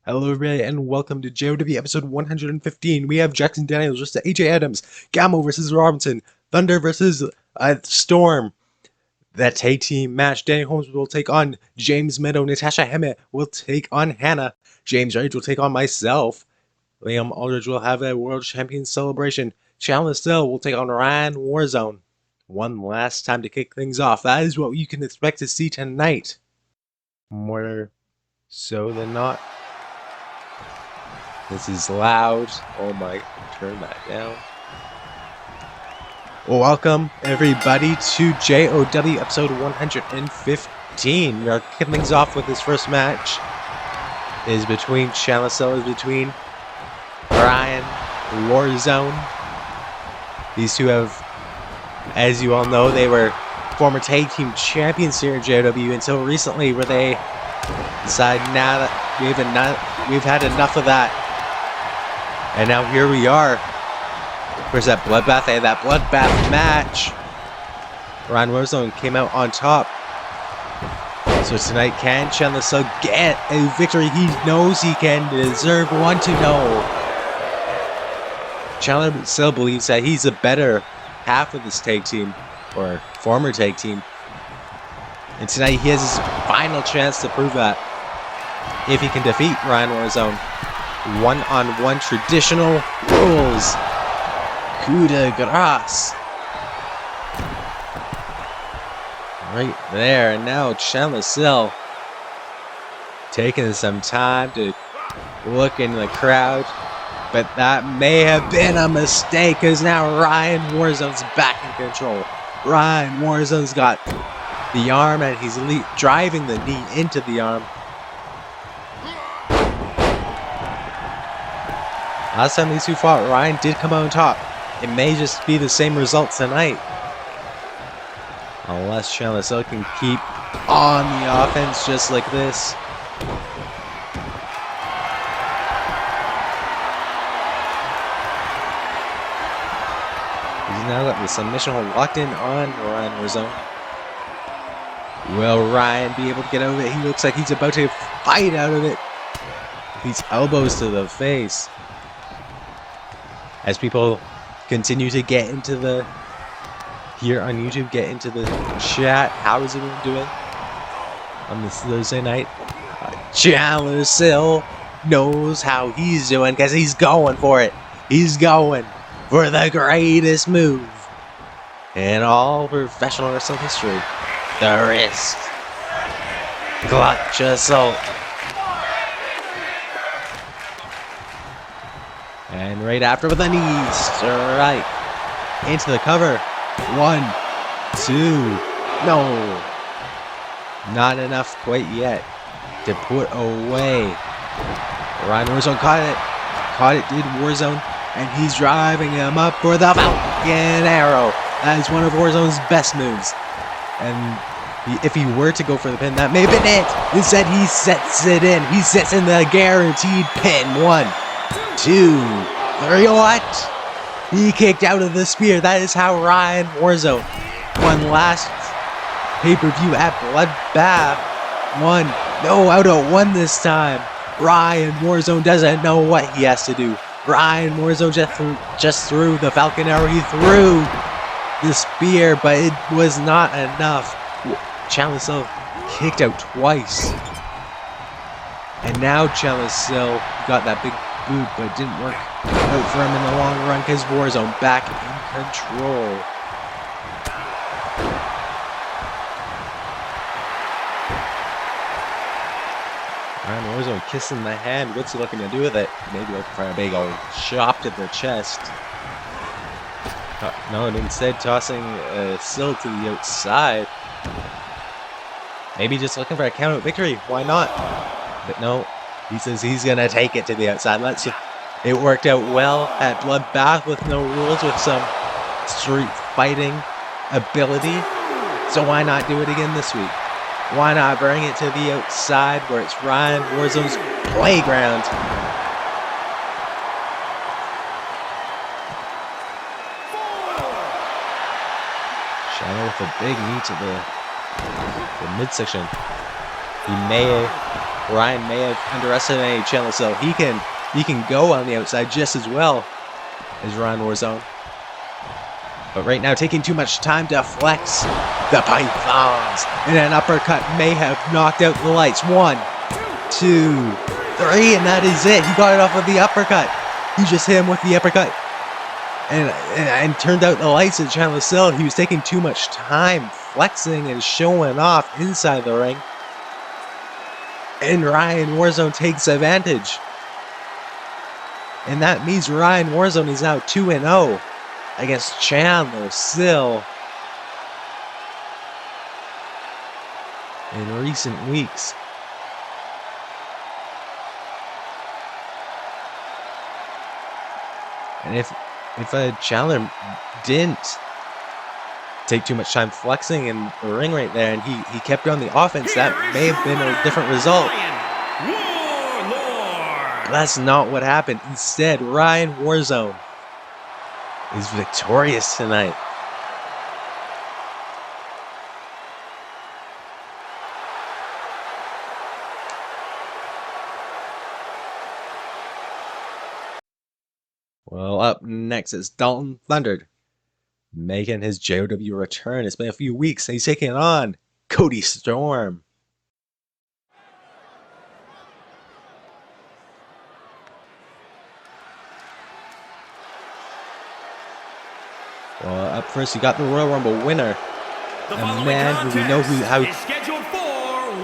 Hello everybody and welcome to JOW episode 115. We have Jackson Daniels versus AJ Adams, Gámo versus Robinson, Thunder versus Storm. That tag team match. Danny Holmes will take on James Meadows. Natasha Hemme will take on Hannah. James Rage will take on myself. Liam Aldridge will have a World Champion celebration. Chandler Sill will take on Ryan Warzone. One last time to kick things off. That is what you can expect to see tonight. More so than not. This is loud. Oh my, turn that down. Welcome everybody to JOW episode 115. We are kicking things off with this first match. It is between Chandler Sill, is between Ryan Warzone. These two have, as you all know, they were former tag team champions here in JOW until recently, where they decided now that we've had enough of that. And now here we are. Where's that bloodbath? They had that bloodbath match. Ryan Warzone came out on top. So tonight, can Chandler Sill get a victory? He knows he can deserve one to know. Chandler Sill believes that he's a better half of this tag team, or former tag team. And tonight he has his final chance to prove that. If he can defeat Ryan Warzone. One-on-one traditional rules. Coup de grace. Right there. And now Chandler Sill taking some time to look in the crowd. But that may have been a mistake, because now Ryan Warzone's back in control. Ryan Warzone's got the arm and he's driving the knee into the arm. Last time these two fought, Ryan did come out on top. It may just be the same result tonight. Unless Chandler Sill can keep on the offense just like this. He's now got the submission hold locked in on Ryan Warzone. Will Ryan be able to get out of it? He looks like he's about to fight out of it. These elbows to the face. As people continue to get into the, here on YouTube, get into the chat. How is everyone doing on this Thursday night? Chandler Sill knows how he's doing, because he's going for it. He's going for the greatest move in all professional wrestling history. The wrist clutch assault. And right after with a knee strike into the cover. 1, 2, no, not enough quite yet to put away. Ryan Warzone caught it, did Warzone, and he's driving him up for the Falcon Arrow. That is one of Warzone's best moves. And if he were to go for the pin, that may have been it. Instead, he sets it in. He sets in the guaranteed pin. 1, 2, 3, what? He kicked out of the spear. That is how Ryan Warzone won last pay-per-view at Bloodbath. Out of 1 this time. Ryan Warzone doesn't know what he has to do. Ryan Warzone just threw the Falcon Arrow. He threw the spear, but it was not enough. Chandler Sill kicked out twice. And now Chandler Sill got that big boot, but it didn't work out for him in the long run, because Warzone back in control. Ryan Warzone kissing the hand. What's he looking to do with it? Maybe looking for a big old chop to the chest. No, and instead tossing Sill to the outside. Maybe just looking for a count out victory. Why not? But no, he says he's gonna take it to the outside. It worked out well at Bloodbath with no rules, with some street fighting ability. So why not do it again this week? Why not bring it to the outside, where it's Ryan Warzone's playground? Chandler with a big knee to the midsection. He may Ryan may have underestimated Chandler Sill. He can go on the outside just as well as Ryan Warzone. But right now, taking too much time to flex the pythons. And an uppercut may have knocked out the lights. 1, 2, 3, and that is it. He got it off of the uppercut. He just hit him with the uppercut. And turned out the lights at Chandler Sill. He was taking too much time flexing and showing off inside the ring. And Ryan Warzone takes advantage. And that means Ryan Warzone is now 2-0 against Chandler Sill in recent weeks. And if Chandler didn't take too much time flexing in the ring right there, and he kept on the offense, that may have been a different result. But that's not what happened. Instead, Ryan Warzone is victorious tonight. Well, up next is Dalton Thunder, making his JOW return. It's been a few weeks, and he's taking on Cody Storm. Well, up first, you got the Royal Rumble winner, a man who we know how is scheduled for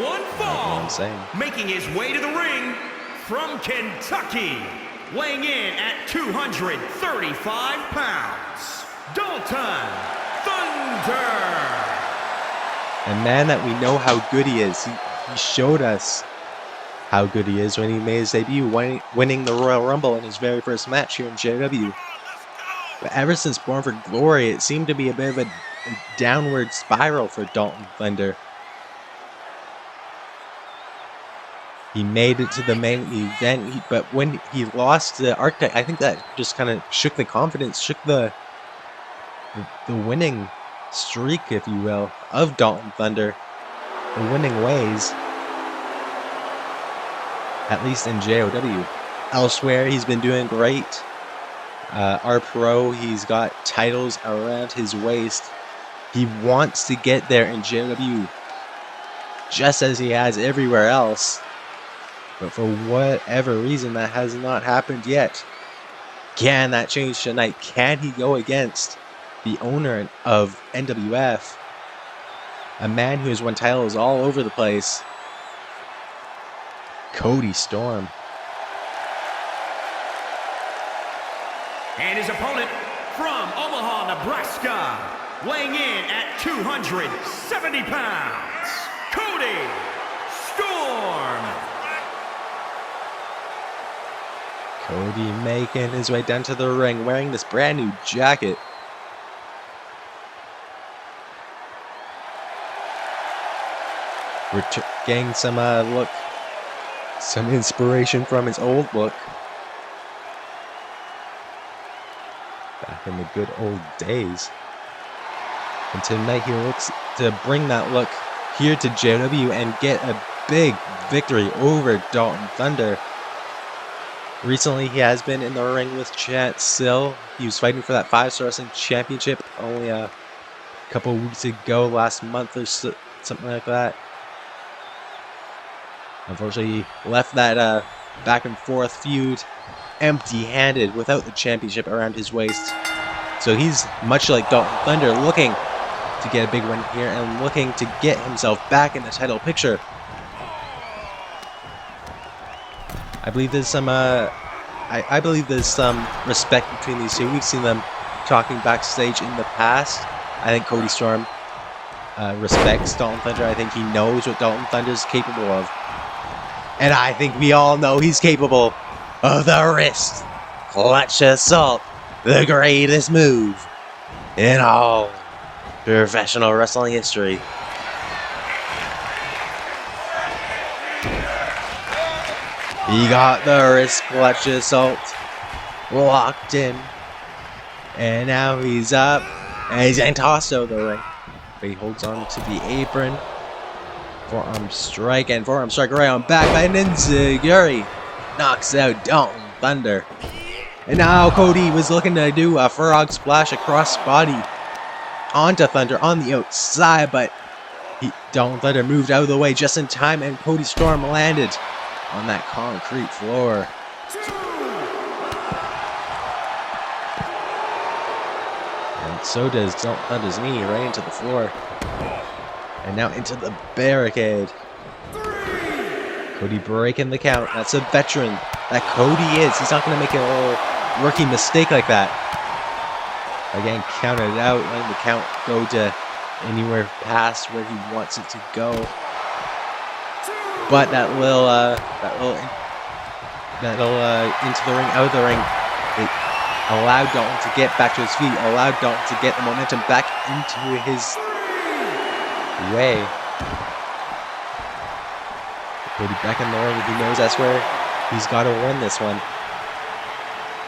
one fall, making his way to the ring from Kentucky, weighing in at 235 pounds, Dalton Thunder. A man that we know how good he is. He showed us how good he is when he made his debut, winning the Royal Rumble in his very first match here in JOW. But ever since Born for Glory, it seemed to be a bit of a downward spiral for Dalton Thunder. He made it to the main event, but when he lost the Arctic, I think that just kind of shook the confidence, shook the winning streak, if you will, of Dalton Thunder, the winning ways, at least in JOW. Elsewhere, he's been doing great. Our pro, he's got titles around his waist. He wants to get there in JOW, just as he has everywhere else. But for whatever reason, that has not happened yet. Can that change tonight? Can he go against the owner of NWF? A man who has won titles all over the place. Cody Storm. And his opponent from Omaha, Nebraska, weighing in at 270 pounds, Cody Storm. Cody making his way down to the ring, wearing this brand new jacket. We're getting some some inspiration from his old look. Back in the good old days. And tonight he looks to bring that look here to JOW and get a big victory over Dalton Thunder. Recently, he has been in the ring with Sill. He was fighting for that 5-star wrestling championship only a couple weeks ago, last month or so, something like that. Unfortunately, he left that back and forth feud empty-handed without the championship around his waist. So he's much like Dalton Thunder, looking to get a big win here and looking to get himself back in the title picture. I believe there's some I believe there's some respect between these two. We've seen them talking backstage in the past. I think Cody Storm respects Dalton Thunder. I think he knows what Dalton Thunder is capable of. And I think we all know he's capable of the wrist clutch assault, the greatest move in all professional wrestling history. He got the wrist clutch assault locked in, and now he's up, and he's getting tossed out of the ring. But he holds on to the apron. Forearm strike and forearm strike right on back by Ninzaguri. Knocks out Dalton Thunder. And now Cody was looking to do a frog splash across body onto Thunder on the outside, but Dalton Thunder moved out of the way just in time, and Cody Storm landed on that concrete floor. And so does Dalton Thunder's knee right into the floor. And now into the barricade. Cody breaking the count. That's a veteran that Cody is. He's not going to make a little rookie mistake like that. Again, counted out, letting the count go to anywhere past where he wants it to go. But that little into the ring, out of the ring, it allowed Dalton to get back to his feet, allowed Dalton to get the momentum back into his way. Cody back in the ring. He knows that's where he's got to win this one.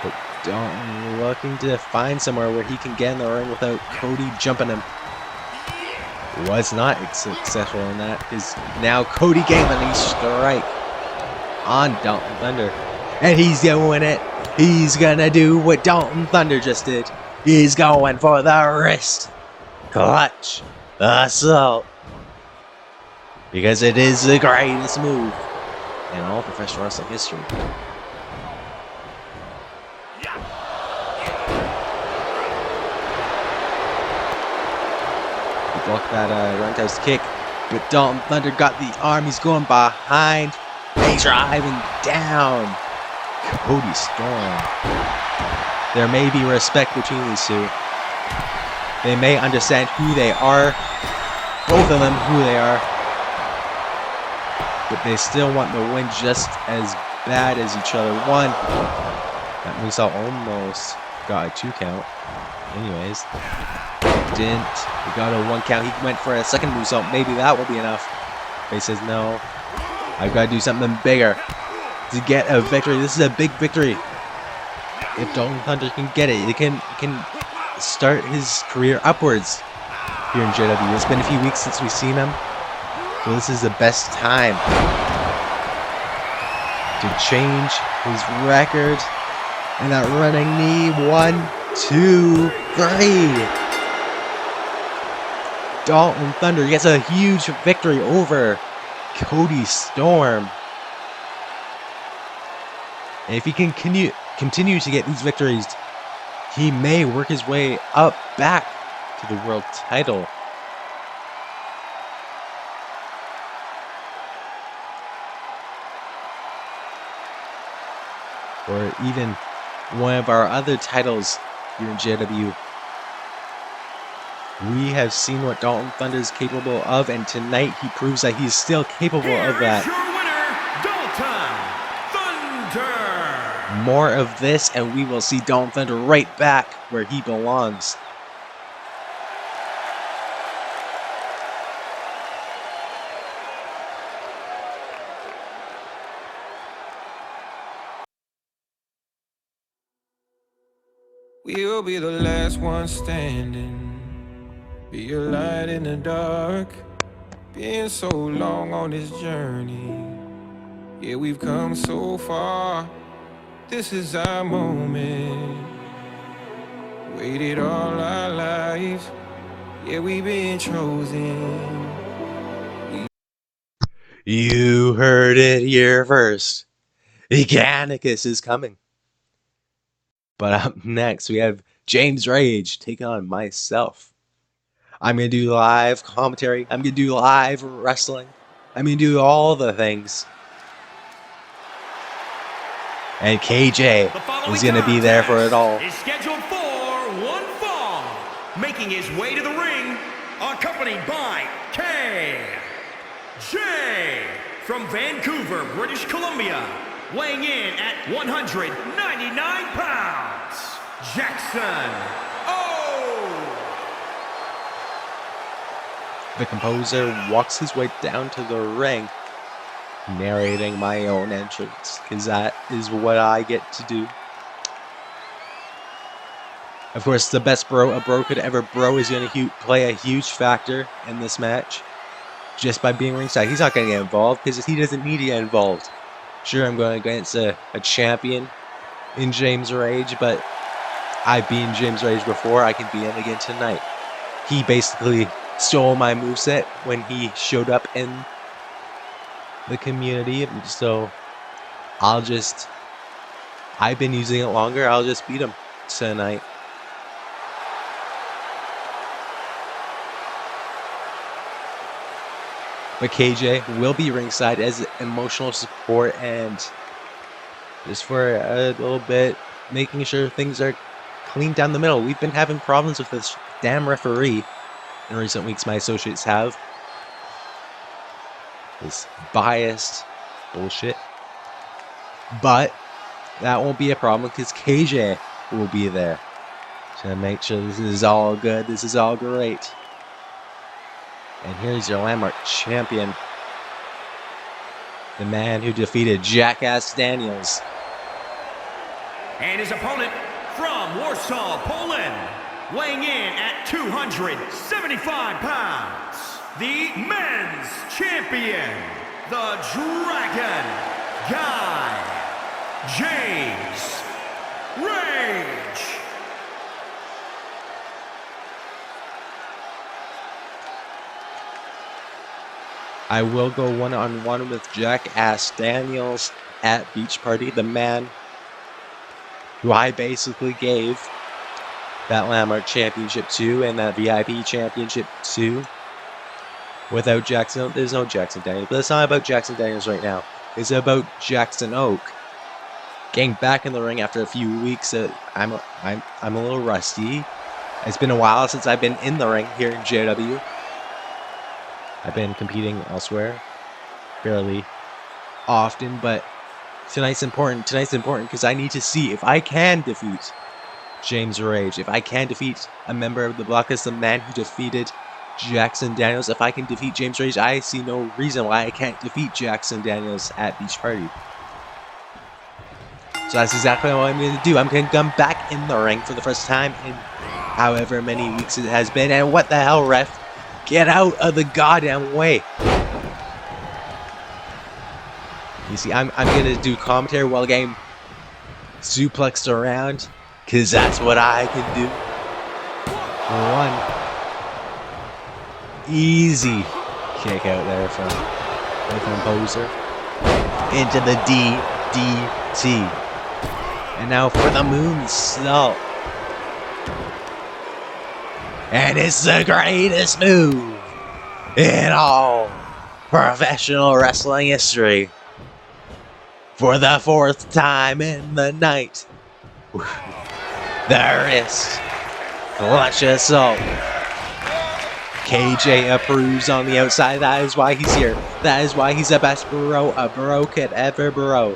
But Dalton looking to find somewhere where he can get in the ring without Cody jumping him. Was not successful in that, because now Cody getting the knee strike on Dalton Thunder. And he's doing it. He's gonna do what Dalton Thunder just did. He's going for the wrist clutch assault. Because it is the greatest move in all professional wrestling history. He blocked that roundhouse kick, but Dalton Thunder got the arm. He's going behind. He's driving down Cody Storm. There may be respect between these two. They may understand who they are, both of them who they are. But they still want the win just as bad as each other. One, that moonsault almost got a 2 count. Anyways, didn't. He got a 1 count. He went for a second moonsault. Maybe that will be enough. But he says, no, I've got to do something bigger to get a victory. This is a big victory. If Dalton Thunder can get it, he can start his career upwards here in JW. It's been a few weeks since we've seen him. So this is the best time to change his record. And that running knee, 1, 2, 3. Dalton Thunder gets a huge victory over Cody Storm. And if he can continue to get these victories, he may work his way up back to the world title. Or even one of our other titles here in JW. We have seen what Dalton Thunder is capable of, and tonight he proves that he's still capable of that. Your winner, Dalton Thunder. More of this, and we will see Dalton Thunder right back where he belongs. We'll be the last one standing, be a light in the dark. Been so long on this journey, yeah, we've come so far. This is our moment, waited all our lives, yeah, we've been chosen. You heard it here first. Eganicus is coming. But up next, we have James Rage taking on myself. I'm going to do live commentary. I'm going to do live wrestling. I'm going to do all the things. And KJ is going to be there for it all. Is scheduled for one fall. Making his way to the ring, accompanied by KJ from Vancouver, British Columbia. Weighing in at 199 pounds, Jackson O. The composer walks his way down to the ring, narrating my own entrance, because that is what I get to do. Of course, the best bro a bro could ever bro is going to play a huge factor in this match. just by being ringside. He's not going to get involved because he doesn't need to get involved. Sure, I'm going against a champion in James Rage, but I've beaten James Rage before. I can beat him again tonight. He basically stole my moveset when he showed up in the community, so I've been using it longer. I'll just beat him tonight. But KJ will be ringside as emotional support and just for a little bit, making sure things are clean down the middle. We've been having problems with this damn referee in recent weeks, my associates have. This biased bullshit. But that won't be a problem because KJ will be there to make sure this is all good. This is all great. And here's your landmark champion. The man who defeated Jackass Daniels. And his opponent from Warsaw, Poland, weighing in at 275 pounds, the men's champion, the Dragon Guy, James Rage. I will go one-on-one with Jackass Daniels at Beach Party, the man who I basically gave that Landmark Championship to and that VIP Championship to. Without Jackson, there's no Jackson Daniels. But it's not about Jackson Daniels right now. It's about Jackson Oak getting back in the ring after a few weeks. I'm a little rusty. It's been a while since I've been in the ring here in JOW. I've been competing elsewhere fairly often, but tonight's important. Tonight's important because I need to see if I can defeat James Rage. If I can defeat a member of the Blocklist, the man who defeated Jackson Daniels. If I can defeat James Rage, I see no reason why I can't defeat Jackson Daniels at Beach Party. So that's exactly what I'm going to do. I'm going to come back in the ring for the first time in however many weeks it has been. And what the hell, ref? Get out of the goddamn way. You see, I'm going to do commentary while getting suplexed around, because that's what I can do. One easy kick out there from Poser into the DDT. And now for the moonsault. And it's the greatest move in all professional wrestling history. For the fourth time in the night. The wrist clutch assault. KJ approves on the outside. That is why he's here. That is why he's the best bro a bro could ever bro.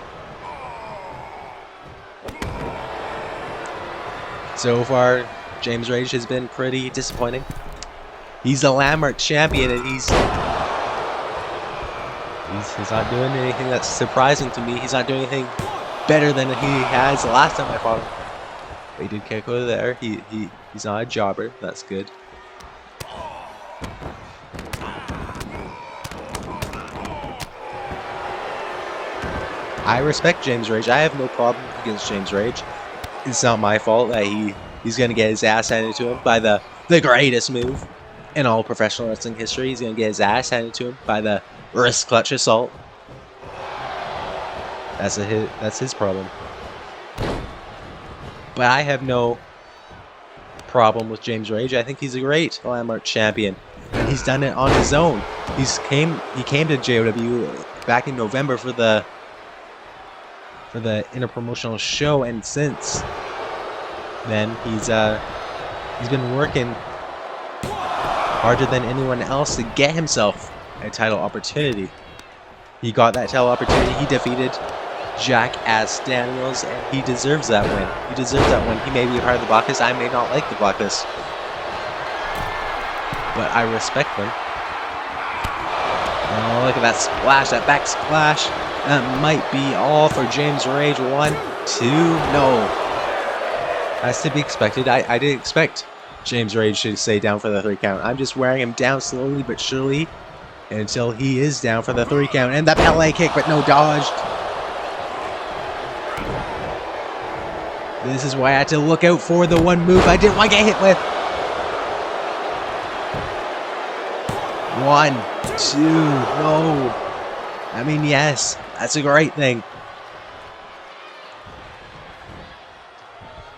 So far, James Rage has been pretty disappointing. He's the Landmark champion and he's not doing anything that's surprising to me. He's not doing anything better than he has the last time I fought him. But he did kick over there. He's not a jobber. That's good. I respect James Rage. I have no problem against James Rage. It's not my fault that he's going to get his ass handed to him by the greatest move in all professional wrestling history. He's going to get his ass handed to him by the wrist clutch assault. That's his problem. But I have no problem with James Rage. I think he's a great Landmark champion. And he's done it on his own. He came to JOW back in November for the interpromotional show, and since then he's been working harder than anyone else to get himself a title opportunity. He got that title opportunity. He defeated Jackass Daniels, and he deserves that win. He deserves that win. He may be part of the Blacklist. I may not like the Blacklist, but I respect them. Oh, look at that splash, that back splash. That might be all for James Rage. 1, 2, no. That's to be expected. I didn't expect James Rage to stay down for the 3 count. I'm just wearing him down slowly but surely. until he is down for the 3 count. And the Pele kick, but no dodged. This is why I had to look out for the one move I didn't want to get hit with. 1, 2, no. I mean, yes, that's a great thing.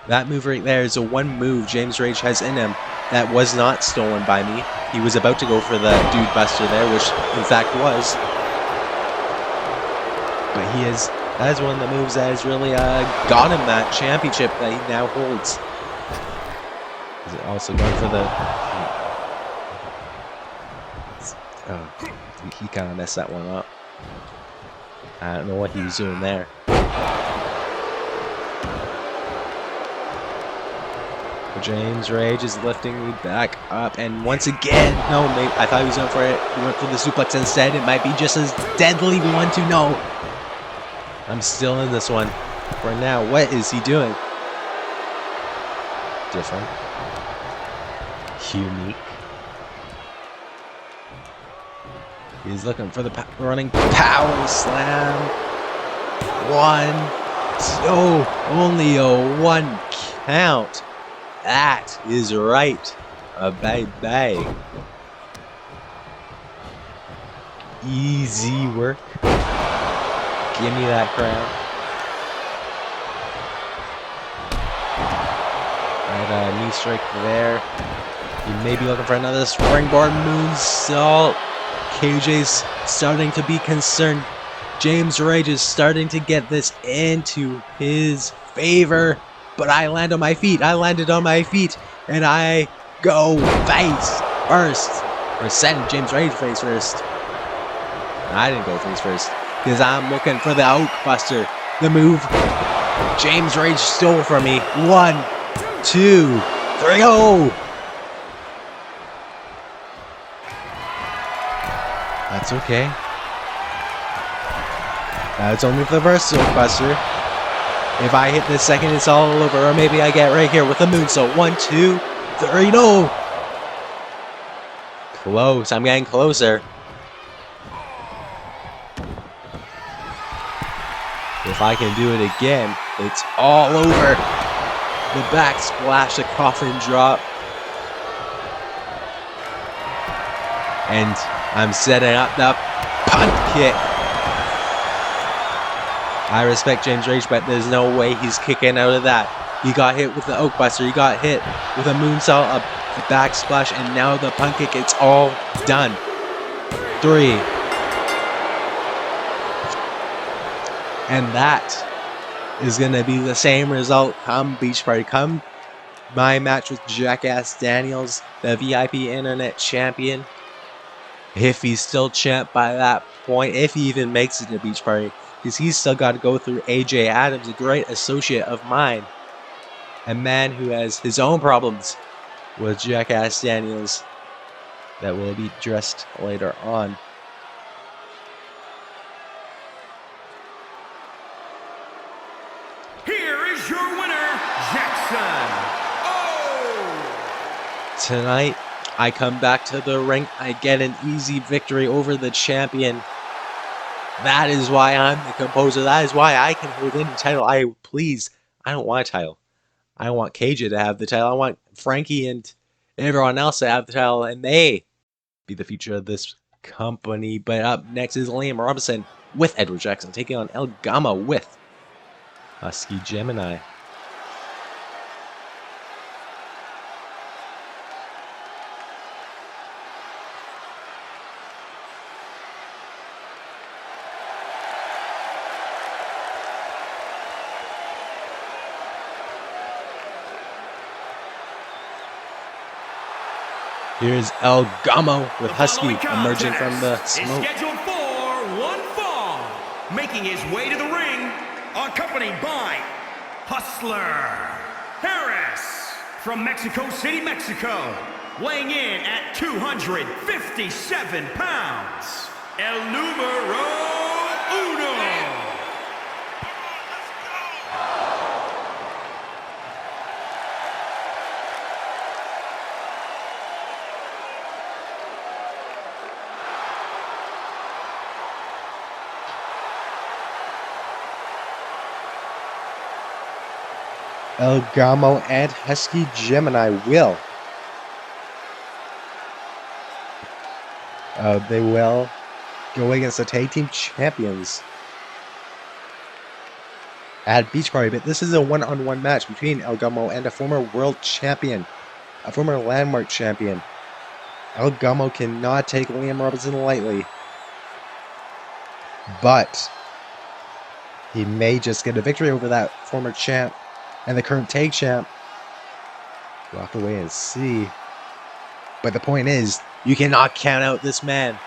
That move right there is the one move James Rage has in him that was not stolen by me. He was about to go for the Dude Buster there, which in fact was. But that is one of the moves that has really got him that championship that he now holds. Is it also going for the... Oh, he kind of messed that one up. I don't know what he was doing there. James Rage is lifting me back up, and once again, no, maybe, I thought he was going for it. He went for the suplex instead. It might be just as deadly 1-2. No, I'm still in this one for now. What is he doing? Different, unique. He's looking for the running power slam. 1, 2, only a 1 count. That is right, baby. Easy work. Give me that crown. Right, knee strike there. You may be looking for another springboard moonsault. KJ's starting to be concerned. James Rage is starting to get this into his favor. But I land on my feet. I landed on my feet. And I go face first. Or send James Rage face first. I didn't go face first. Because I'm looking for the Oak Buster. The move James Rage stole from me. 1, 2, 3, go! That's okay. That's only for the first Oak Buster. If I hit this second, it's all over. Or maybe I get right here with the moonsault. 1, 2, 3, no! Close. I'm getting closer. If I can do it again, it's all over. The back splash, the coffin drop. And I'm setting up the punt kick. I respect James Rage, but there's no way he's kicking out of that. He got hit with the Oak Buster. He got hit with a moonsault, a back splash, and now the punt kick. It's all done. 3. And that is going to be the same result come Beach Party. Come my match with Jackass Daniels, the VIP Internet Champion. If he's still champ by that point, if he even makes it to Beach Party. Because he's still got to go through AJ Adams, a great associate of mine. A man who has his own problems with Jackass Daniels that will be addressed later on. Here is your winner, Jackson. Tonight, I come back to the ring. I get an easy victory over the champion. That is why I'm the composer. That is why I can hold any title I please. I don't want a title. I want KJ to have the title. I want Frankie and everyone else to have the title, and they be the future of this company. But up next is Liam Robinson with Edward Jackson taking on Gámo with Husky Gemini. Here's Gámo with Husky emerging from the smoke. Scheduled for 1 fall, making his way to the ring, accompanied by Hustler Harris from Mexico City, Mexico, weighing in at 257 pounds, El Numero Uno. Gámo and Husky Gemini will. They will go against the tag team champions at Beach Party, but this is a one-on-one match between Gámo and a former world champion, a former landmark champion. Gámo cannot take Liam Robinson lightly, but he may just get a victory over that former champ and the current tag champ. We'll have to wait and see. But the point is, you cannot count out this man.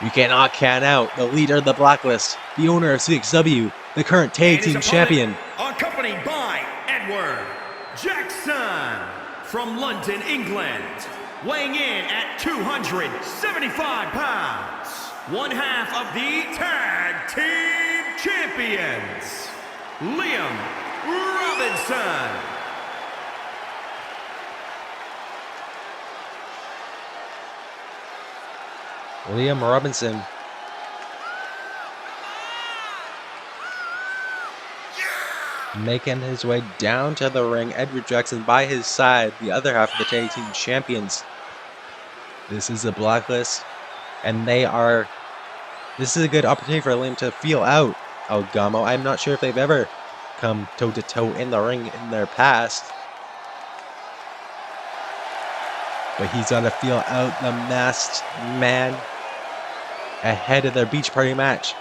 You cannot count out the leader of the Blacklist, the owner of CXW, the current tag team champion. Accompanied by Edward Jackson from London, England, weighing in at 275 pounds, one half of the tag team champions, Liam Robinson. Liam Robinson making his way down to the ring. Edward Jackson by his side, the other half of the tag team champions. This is the Blacklist, and this is a good opportunity for Liam to feel out Gámo. I'm not sure if they've ever come toe-to-toe in the ring in their past, but he's got to feel out the masked man ahead of their Beach Party match,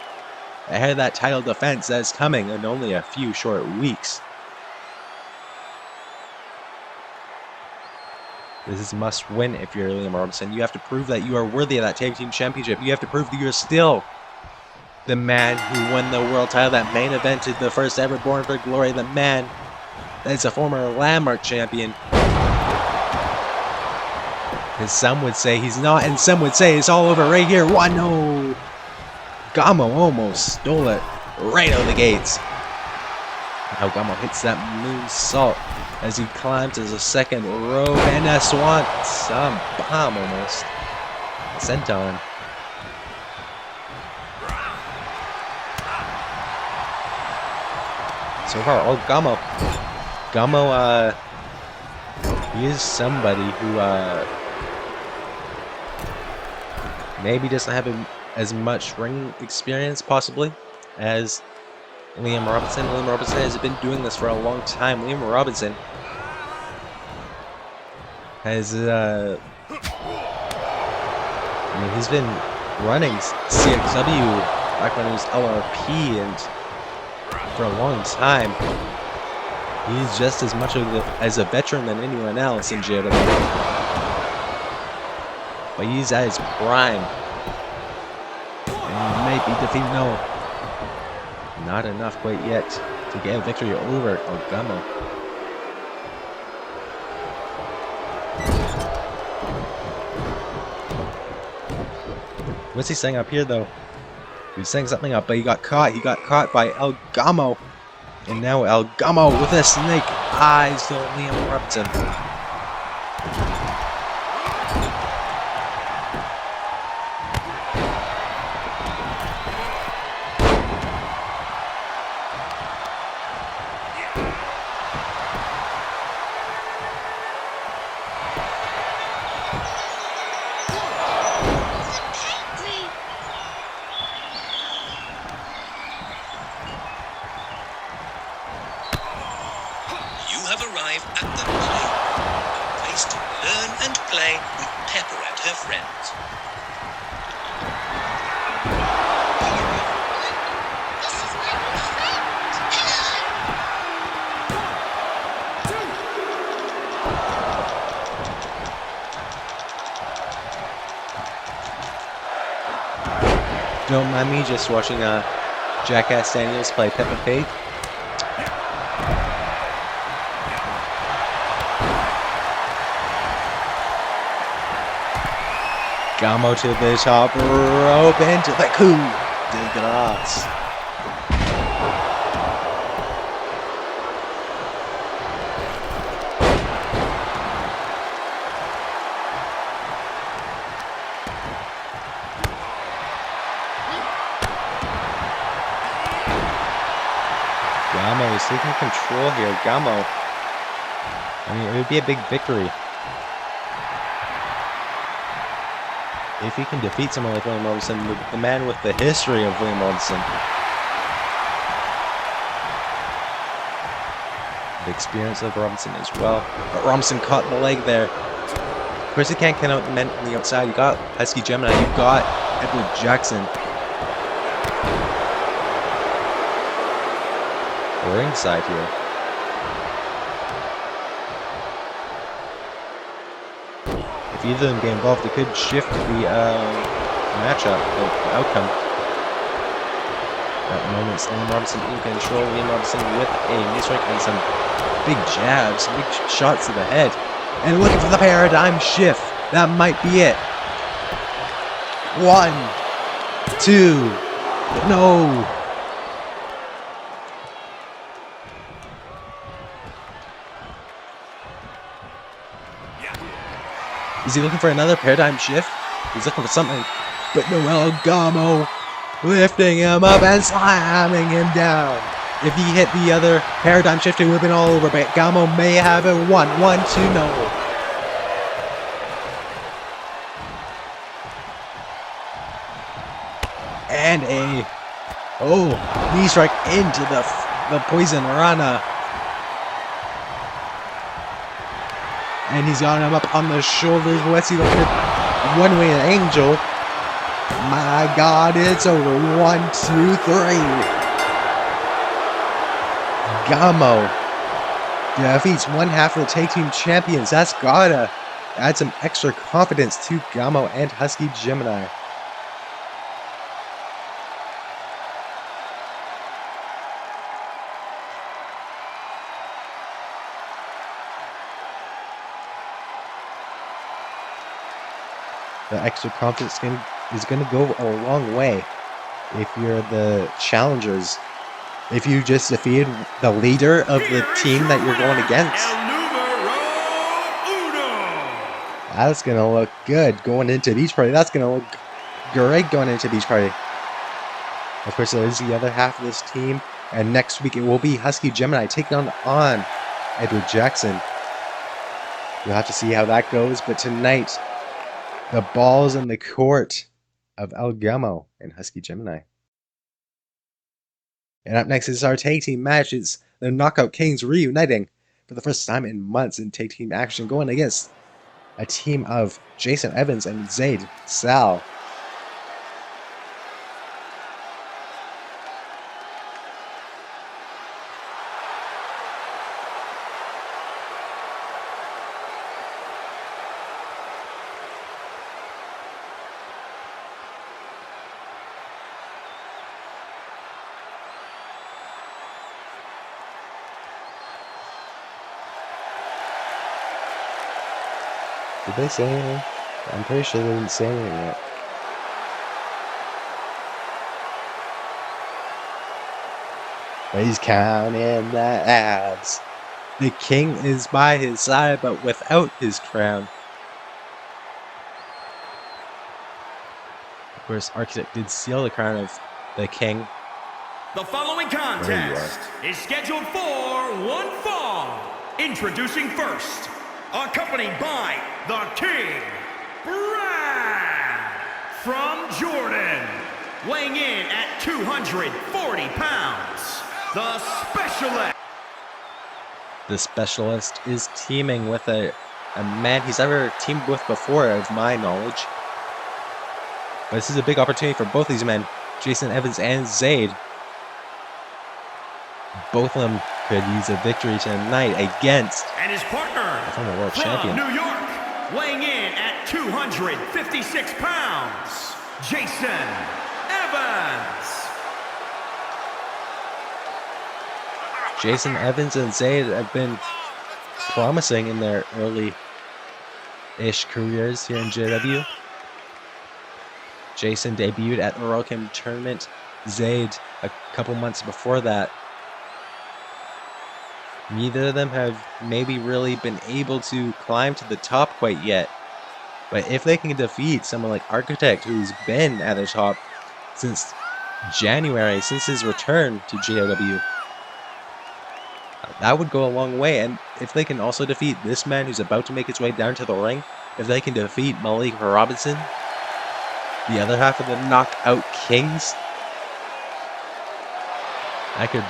ahead of that title defense that's coming in only a few short weeks. This is must win if you're Liam Robinson. You have to prove that you are worthy of that tag team championship. You have to prove that you're still the man who won the world title, that main evented the first ever Born for Glory, the man that is a former landmark champion. As some would say he's not, and some would say it's all over right here. What? No! Gámo almost stole it right out of the gates. Now Gámo hits that moonsault as he climbs as a second rope and a swan bomb almost sent on him. So far, Gámo, he is somebody who maybe doesn't have as much ring experience, possibly, as Liam Robinson. Liam Robinson has been doing this for a long time. Liam Robinson has, he's been running CXW back when it was LRP, and for a long time, he's just as much as a veteran than anyone else in JOW. But he's at his prime. And he might be defeated. No. Not enough quite yet to get a victory over Gámo. What's he saying up here though? He's saying something up, but he got caught. He got caught by Gámo. And now Gámo with a snake eyes to Liam Robinson. Don't mind me just watching Jackass Daniels play Peppa Pig. Gámo to the top rope into the coup de grace. Gámo is taking control here. Gámo. I mean, it would be a big victory if he can defeat someone like William Robinson, the man with the history of William Robinson. The experience of Robinson as well. But Robinson caught the leg there. Of course, he can't count out the men on the outside. You got Husky Gemini. You got Edward Jackson. Ringside here. If either of them get involved, it could shift the matchup, the outcome. At the moment, William Robinson in control. William Robinson with a knee strike and some big jabs, big shots to the head. And looking for the paradigm shift. That might be it. 1, 2, no. Is he looking for another paradigm shift? He's looking for something. But Noel Gámo lifting him up and slamming him down. If he hit the other paradigm shift, it would have been all over. But Gámo may have it. 1, 1, 2, no. And a knee strike into the poison rana. And he's got him up on the shoulders. Let's see, looking at one-way angel. My God, it's over. 1, 2, 3. Gámo defeats one half of the tag team champions. That's gotta add some extra confidence to Gámo and Husky Gemini. The extra confidence is going to go a long way if you're the challengers. If you just defeated the leader of the team that you're going against. That's going to look good going into Beach Party. That's going to look great going into Beach Party. Of course, there is the other half of this team. And next week it will be Husky Gemini taking on Edward Jackson. We'll have to see how that goes. But tonight, the ball's in the court of El Gámo and Husky Gemini. And up next is our tag team match. It's the Knockout Kings reuniting for the first time in months in tag team action, going against a team of Jason Evans and Zaid Salh. Did they say anything? I'm pretty sure they didn't say anything yet. But he's counting the abs. The king is by his side, but without his crown. Of course, Architect did steal the crown of the king. The following contest is scheduled for one fall. Introducing first, accompanied by the King, Brad, from Jordan, weighing in at 240 pounds, the Specialist. The Specialist is teaming with a man he's never teamed with before, of my knowledge. But this is a big opportunity for both these men, Jason Evans and Zaid. Both of them could use a victory tonight against and his partner the former world from champion, New York, weighing in at 256 pounds, Jason Evans. Jason Evans and Zaid have been promising in their early-ish careers here in JW. Jason debuted at the Royal Kim tournament. Zaid a couple months before that. Neither of them have maybe really been able to climb to the top quite yet. But if they can defeat someone like Architect, who's been at the top since January, since his return to JOW, That would go a long way, and if they can also defeat this man who's about to make his way down to the ring, if they can defeat Malik Robinson, the other half of the Knockout Kings, I could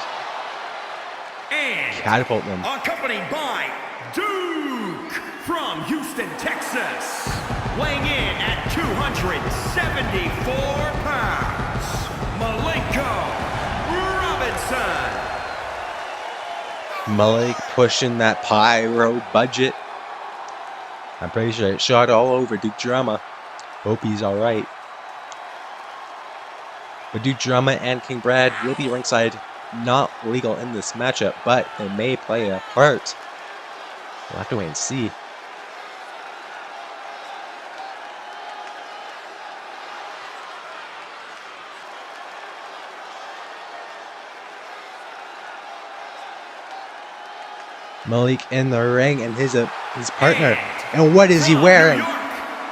catapult them. Accompanied by Duke from Houston, Texas, weighing in at 274 pounds, Malenko Robinson. Malik pushing that pyro budget. I'm pretty sure it shot all over Duke Drama. Hope he's alright. But Duke Drama and King Brad will be ringside, not legal in this matchup, but they may play a part. We'll have to wait and see. Malik in the ring and his partner. And what is he wearing?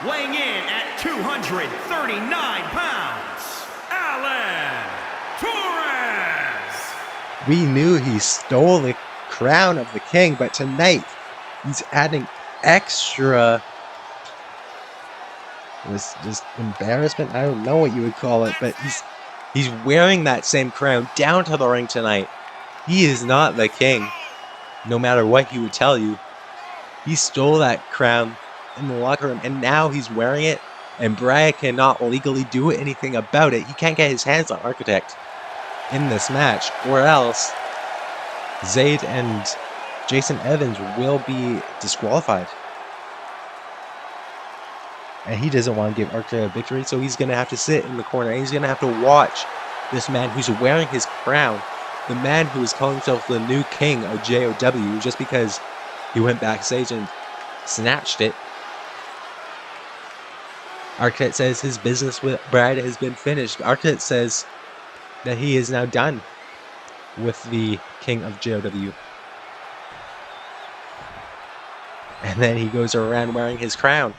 Weighing in at 239 pounds, Alan Torres. We knew he stole the crown of the king, but tonight he's adding extra. This just embarrassment. I don't know what you would call it, but he's wearing that same crown down to the ring tonight. He is not the king. No matter what he would tell you, he stole that crown in the locker room, and now he's wearing it, and Brad cannot legally do anything about it. He can't get his hands on Architect in this match, or else Zaid and Jason Evans will be disqualified. And he doesn't want to give Architect a victory, so he's going to have to sit in the corner, and he's going to have to watch this man who's wearing his crown, the man who is calling himself the new king of JOW just because he went backstage and snatched it. Architect says his business with Brad has been finished. Architect says that he is now done with the king of JOW. And then he goes around wearing his crown.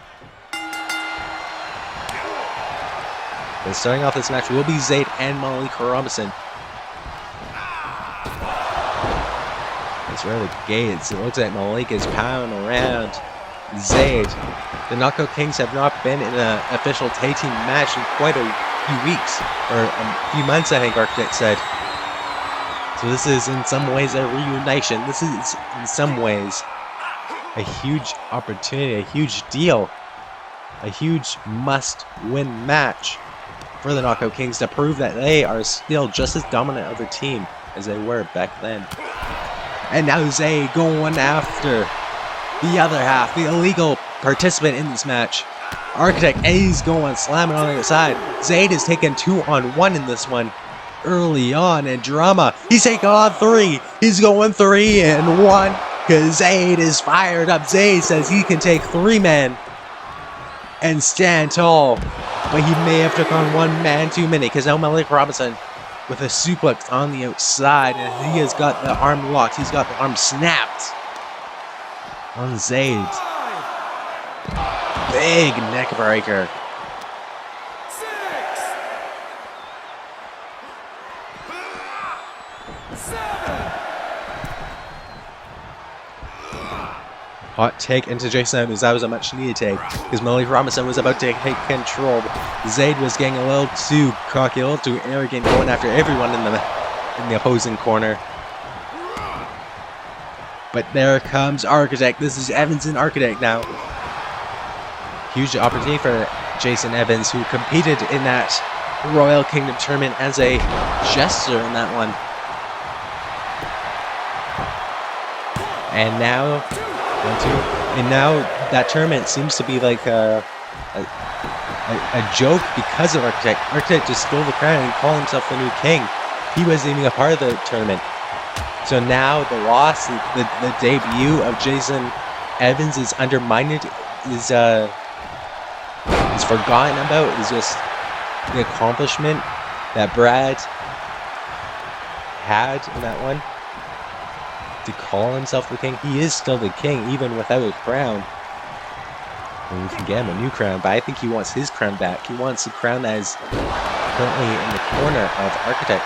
But starting off this match will be Zaid and Malik Robinson. It's really gates. It looks like Malik is pounding around Zaid. The Knockout Kings have not been in an official tag team match in quite a few weeks, or a few months, I think Architect said. So this is in some ways a reunition. This is in some ways a huge opportunity, a huge deal, a huge must-win match for the Knockout Kings to prove that they are still just as dominant of a team as they were back then. And now Zaid going after the other half, the illegal participant in this match. Architect, and he's going slamming on the other side. Zaid is taking 2-on-1 in this one early on, and Drama, he's taking on 3. He's going 3-and-1 because Zaid is fired up. Zaid says he can take 3 men and stand tall, but he may have took on 1 man too many because now Malik Robinson with a suplex on the outside, and he has got the arm locked. He's got the arm snapped on Zaid. Big neck breaker. 6, 7. Hot take into Jason Evans. That was a much needed take because Malik Robinson was about to take control. Zaid was getting a little too cocky, a little too arrogant, going after everyone in the opposing corner. But there comes Architect. This is Evans and Architect now. Huge opportunity for Jason Evans, who competed in that Royal Kingdom tournament as a jester in that one. And now, that tournament seems to be like a joke because of Architect. Architect just stole the crown and called himself the new king. He wasn't even a part of the tournament. So now the loss, the debut of Jason Evans is undermined, is forgotten about, is just the accomplishment that Brad had in that one. To call himself the king. He is still the king even without a crown. And we can get him a new crown, but I think he wants his crown back. He wants the crown that is currently in the corner of Architect.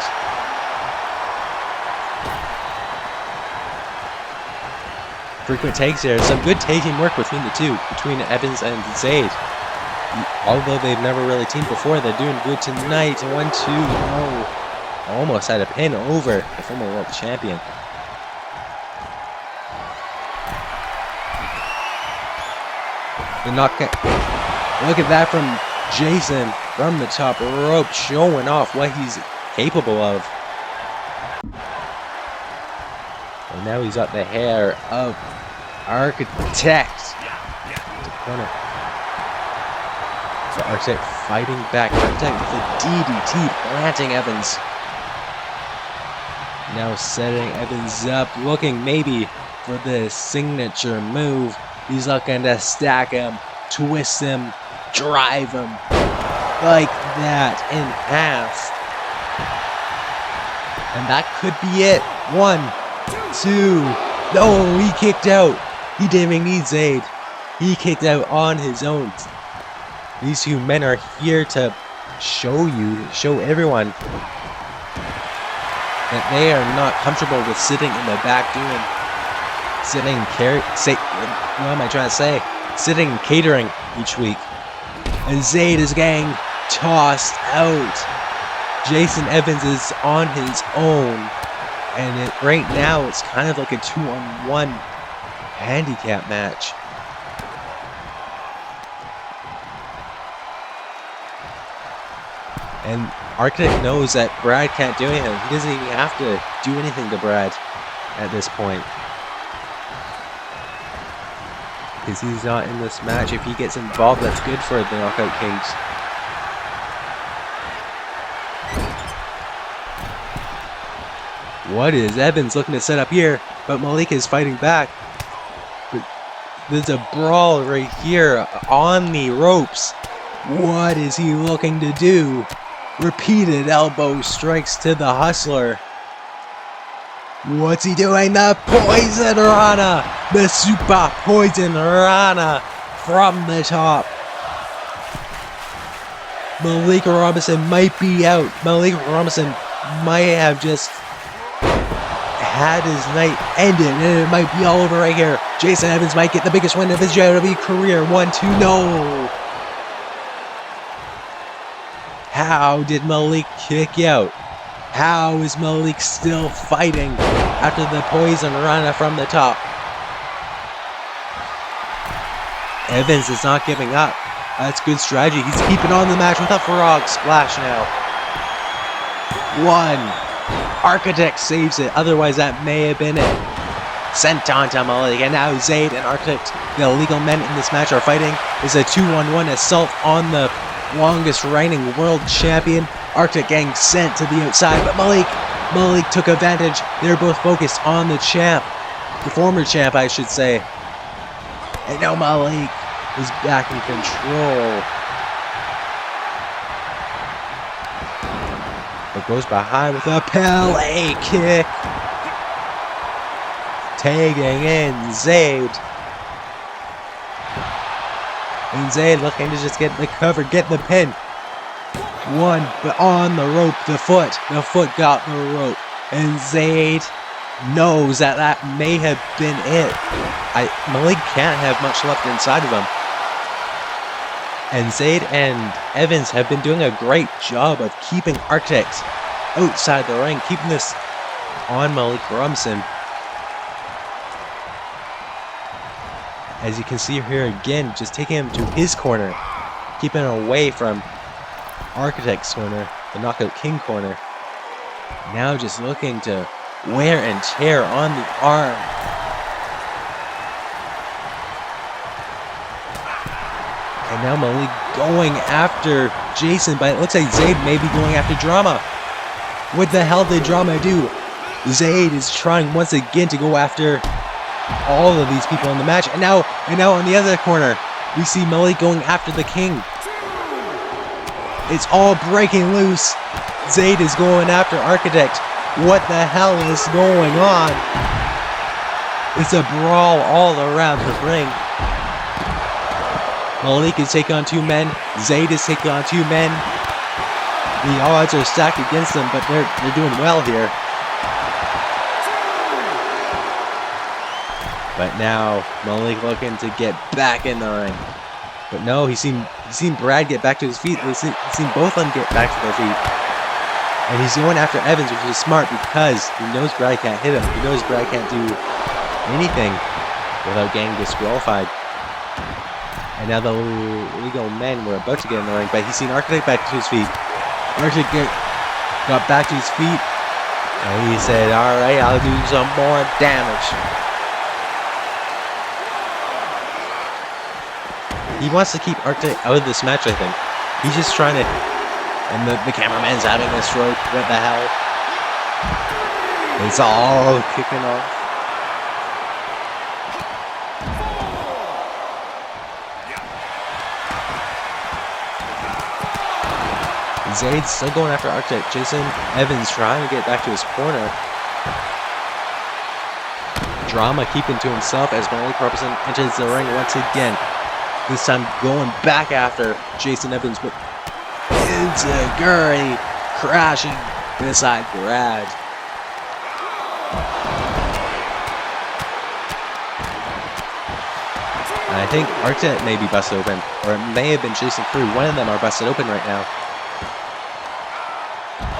frequent takes here. Some good taking work between the two, between Evans and Zaid. Although they've never really teamed before, they're doing good tonight. 1-2, no. Almost had a pin over the former world champion. The knockout. Look at that from Jason from the top rope, showing off what he's capable of. And now he's got the hair of Architect. To corner. So Architect fighting back. Architect with the DDT, planting Evans. Now setting Evans up, looking maybe for the signature move. He's looking to stack him, twist him, drive him like that in half. And that could be it. 1, 2. No, he kicked out. He didn't even need Zaid. He kicked out on his own. These two men are here to show everyone that they are not comfortable with sitting in the back sitting catering each week. And Zaid is getting tossed out. Jason Evans is on his own. And right now it's kind of like a 2-on-1 handicap match. And Architect knows that Brad can't do anything. He doesn't even have to do anything to Brad at this point. Because he's not in this match. If he gets involved, that's good for the Knockout Kings. What is Evans looking to set up here? But Malik is fighting back. But there's a brawl right here on the ropes. What is he looking to do? Repeated elbow strikes to the Hustler. What's he doing? The Poison Rana! The Super Poison Rana from the top. Malik Robinson might be out. Malik Robinson might have just had his night ended, and it might be all over right here. Jason Evans might get the biggest win of his JOW career. 1-2, no! How did Malik kick out? How is Malik still fighting after the Poison Rana from the top? Evans is not giving up. That's good strategy. He's keeping on the match with a frog splash now. 1. Architect saves it. Otherwise, that may have been it. Sent on to Malik. And now Zaid and Architect, the illegal men in this match, are fighting. It's a 2-on-1 assault on the longest reigning world champion. Arctic getting sent to the outside, but Malik took advantage. They're both focused on the champ, the former champ, I should say. And now Malik is back in control. But goes behind with a Pele kick. Tagging in Zaid. And Zaid looking to just get the cover, get the pin. 1, but on the rope, the foot got the rope. And Zaid knows that that may have been it. Malik can't have much left inside of him. And Zaid and Evans have been doing a great job of keeping Architect outside the ring, keeping this on Malik Robinson. As you can see here again, just taking him to his corner, keeping him away from Architect's corner, the Knockout King corner. Now just looking to wear and tear on the arm. And now Malik going after Jason, but it looks like Zaid may be going after Drama. What the hell did Drama do? Zaid is trying once again to go after all of these people in the match. And now on the other corner, we see Malik going after the King. It's all breaking loose. Zaid is going after Architect. What the hell is going on? It's a brawl all around the ring. Malik is taking on 2 men. Zaid is taking on 2 men. The odds are stacked against them, but they're doing well here. But now Malik looking to get back in the ring. But no, he's seen Brad get back to his feet. He's seen both of them get back to their feet. And he's going after Evans, which is smart because he knows Brad can't hit him. He knows Brad can't do anything without getting disqualified. And now the legal men were about to get in the ring, but he's seen Architect back to his feet. Architect got back to his feet, and he said, "Alright, I'll do some more damage." He wants to keep Architect out of this match, I think. He's just trying to... And the cameraman's having a stroke. What the hell? It's all kicking off. Zaid's still going after Architect. Jason Evans trying to get back to his corner. Drama keeping to himself as Malik Robinson enters the ring once again. This time going back after Jason Evans, but Gurry crashing beside Brad. And I think Architect may be busted open, or it may have been Jason Crew. One of them are busted open right now.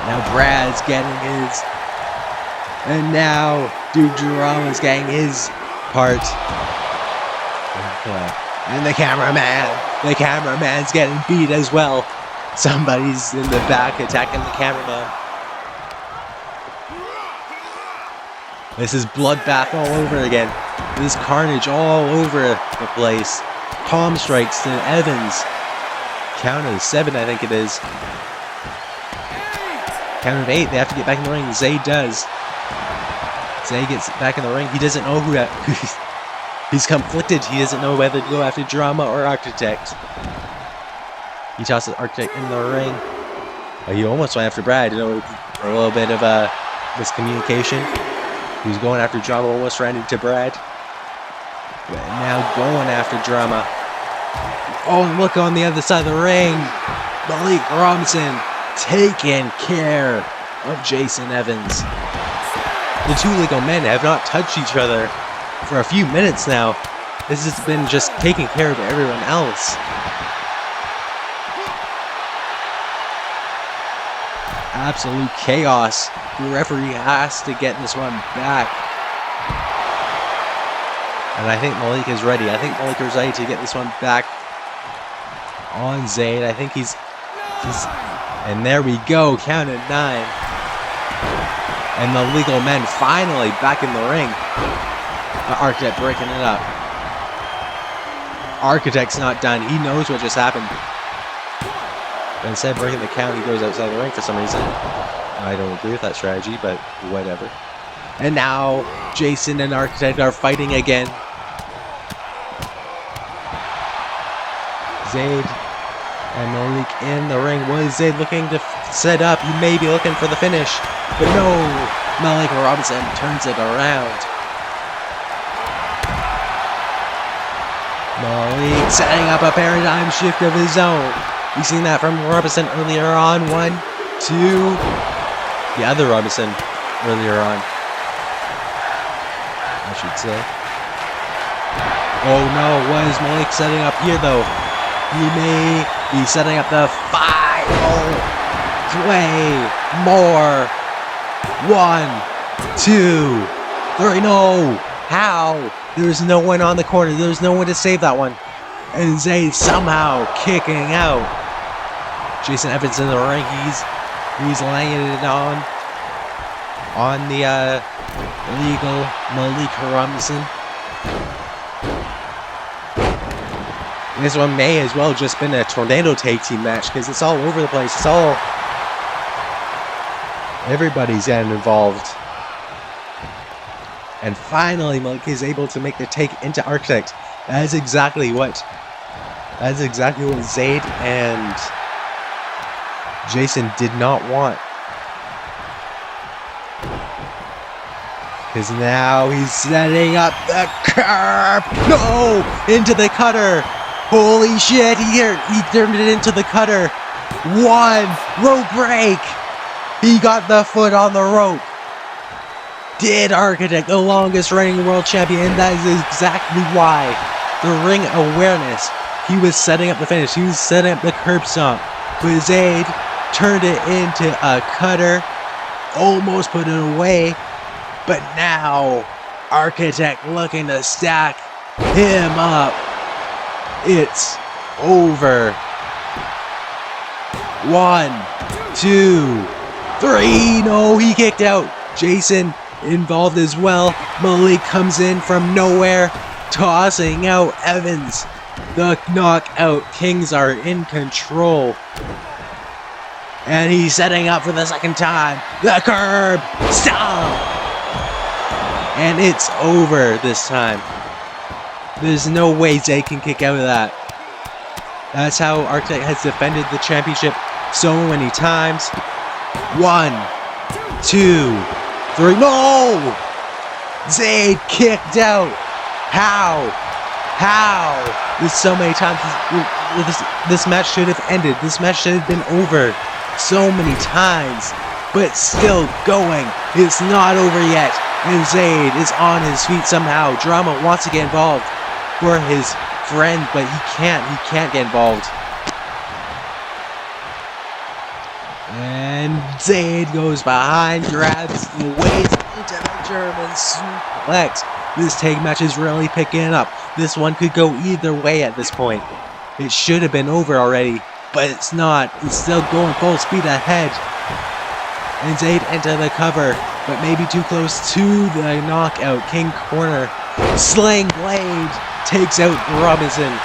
Now Brad's getting his, and now Duke Drama's getting his part. And the cameraman's getting beat as well. Somebody's in the back attacking the cameraman. This is bloodbath all over again. This is carnage all over the place. Palm strikes to Evans. Count of 7, I think it is. Count of 8, they have to get back in the ring. Zaid does. Zaid gets back in the ring. He doesn't know who he's conflicted. He doesn't know whether to go after Drama or Architect. He tosses Architect in the ring. He almost went after Brad. You know, a little bit of a miscommunication. He was going after Drama, almost ran into Brad. But now going after Drama. Oh, and look on the other side of the ring. Malik Robinson taking care of Jason Evans. The two legal men have not touched each other for a few minutes now. This has been just taking care of everyone else. Absolute chaos. The referee has to get this one back. And I think Malik is ready. I think Malik is ready to get this one back on Zaid. I think he's and there we go, count at 9. And the legal men finally back in the ring. The Architect breaking it up. Architect's not done. He knows what just happened. But instead of breaking the count, he goes outside the ring for some reason. I don't agree with that strategy, but whatever. And now Jason and Architect are fighting again. Zaid and Malik in the ring. Was Zaid looking to set up? He may be looking for the finish. But no! Malik Robinson turns it around. Malik setting up a paradigm shift of his own. We've seen that from Robinson earlier on. 1, 2. The other Robinson earlier on, I should say. Oh no, what is Malik setting up here though? He may be setting up the final play. More. 1, 2, 3. No! How? There's no one on the corner. There's no one to save that one. And Zaid somehow kicking out. Jason Evans in the ring. He's laying it on the illegal Malik Robinson. This one may as well just been a tornado tag team match because it's all over the place. It's all... everybody's getting involved. And finally, Malik is able to make the take into Architect. That is exactly what Zaid and Jason did not want. Because now he's setting up the curve. No! Into the cutter. Holy shit, he turned it into the cutter. 1, rope break. He got the foot on the rope. did Architect the longest reigning world champion, and that is exactly why. The ring awareness. He was setting up the finish. He was setting up the curb stomp. But Zaid turned it into a cutter. Almost put it away. But now, Architect looking to stack him up. It's over. 1, 2, 3. No, he kicked out. Jason involved as well. Malik comes in from nowhere, tossing out Evans. The Knockout Kings are in control. And he's setting up for the second time. The curb stomp. And it's over this time. There's no way Zaid can kick out of that. That's how Architect has defended the championship so many times. 1, 2, 3. No! Zaid kicked out. How? There's so many times this match should have ended. This match should have been over so many times. But still going. It's not over yet. And Zaid is on his feet somehow. Drama wants to get involved for his friend, but he can't get involved. And Zaid goes behind, grabs the waist into the German suplex. This tag match is really picking up. This one could go either way at this point. It should have been over already, but it's not. It's still going full speed ahead. And Zaid into the cover, but maybe too close to the Knockout King corner. Sling Blade takes out Robinson.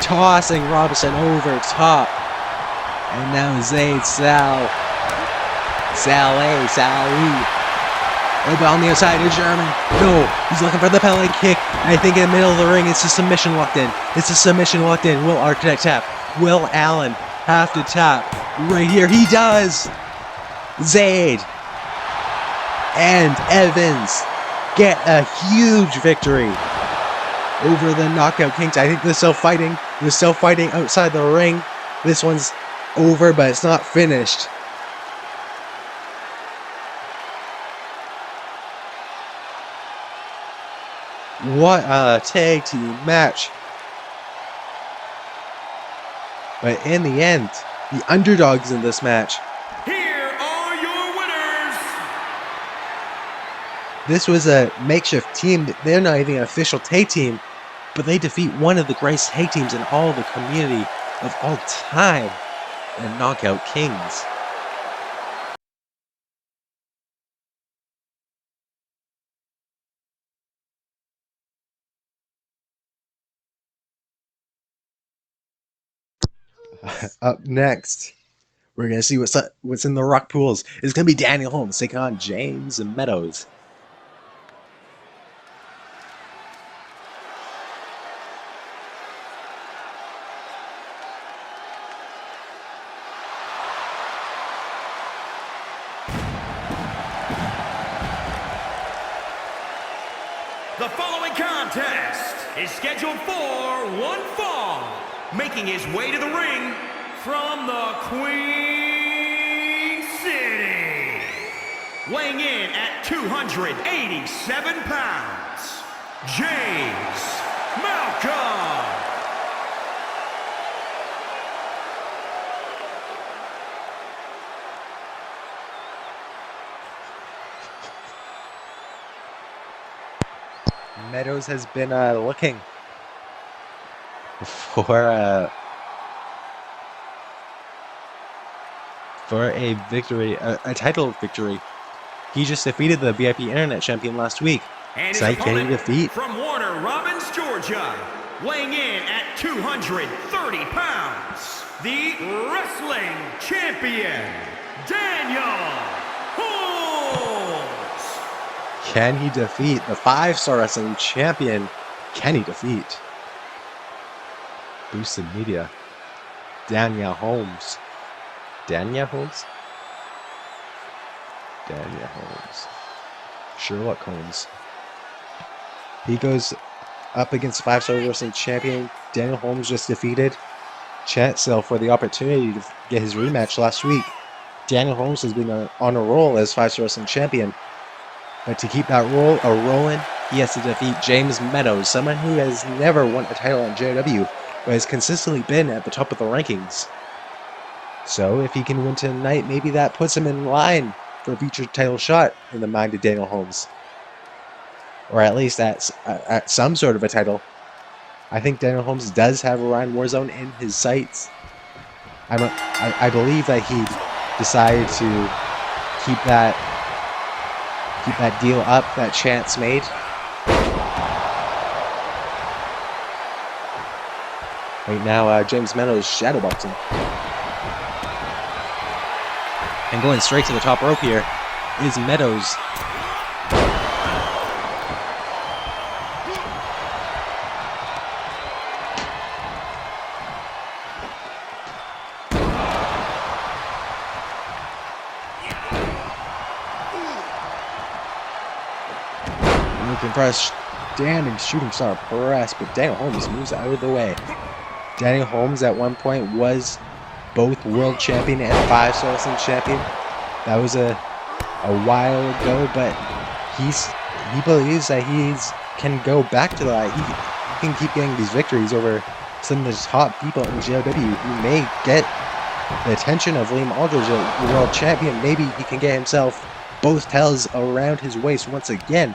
Tossing Robinson over top. And now Zaid, Salh. Salh. Over on the outside is German. No, he's looking for the penalty kick. I think in the middle of the ring, it's a submission locked in. Will Architect tap? Will Allen have to tap? Right here, he does. Zaid and Evans get a huge victory over the Knockout Kings. I think they're still fighting. They're still fighting outside the ring. This one's over, but it's not finished. What a tag team match. But in the end, the underdogs in this match. Here are your winners. This was a makeshift team. They're not even an official tag team, but they defeat one of the greatest tag teams in all the community of all time, the Knockout Kings. Up next, we're going to see what's in the rock pools. It's going to be Daniel Holmes taking on James and Meadows. The following contest is scheduled for one fall. Making his way to the ring from the Queen City. Weighing in at 287 pounds, James Malcolm. Meadows has been looking for a victory, a title victory. He just defeated the VIP Internet Champion last week. And Zaid can he defeat? From Warner Robins, Georgia, weighing in at 230 pounds, the wrestling champion, Daniel Holmes. Can he defeat the 5-star wrestling champion? Can he defeat? Boosted Media. Daniel Holmes. Daniel Holmes? Daniel Holmes. Sherlock Holmes. He goes up against 5-star wrestling champion. Daniel Holmes just defeated Sill for the opportunity to get his rematch last week. Daniel Holmes has been on a roll as 5-star wrestling champion. But to keep that roll rolling, he has to defeat James Meadows, someone who has never won a title on JOW, but has consistently been at the top of the rankings. So if he can win tonight, maybe that puts him in line for a future title shot in the mind of Daniel Holmes. Or at least at some sort of a title. I think Daniel Holmes does have Orion Warzone in his sights. I believe that he decided to keep that deal up that Chance made. Right now, James Meadows shadowboxing. And going straight to the top rope here is Meadows. Looking for a standing shooting star press, but Daniel Holmes moves out of the way. Daniel Holmes at one point was both world champion and 5-star wrestling champion. That was a while ago, but he believes that he can go back to that. He can keep getting these victories over some of the top people in JOW who may get the attention of Liam Aldridge, the world champion. Maybe he can get himself both titles around his waist once again.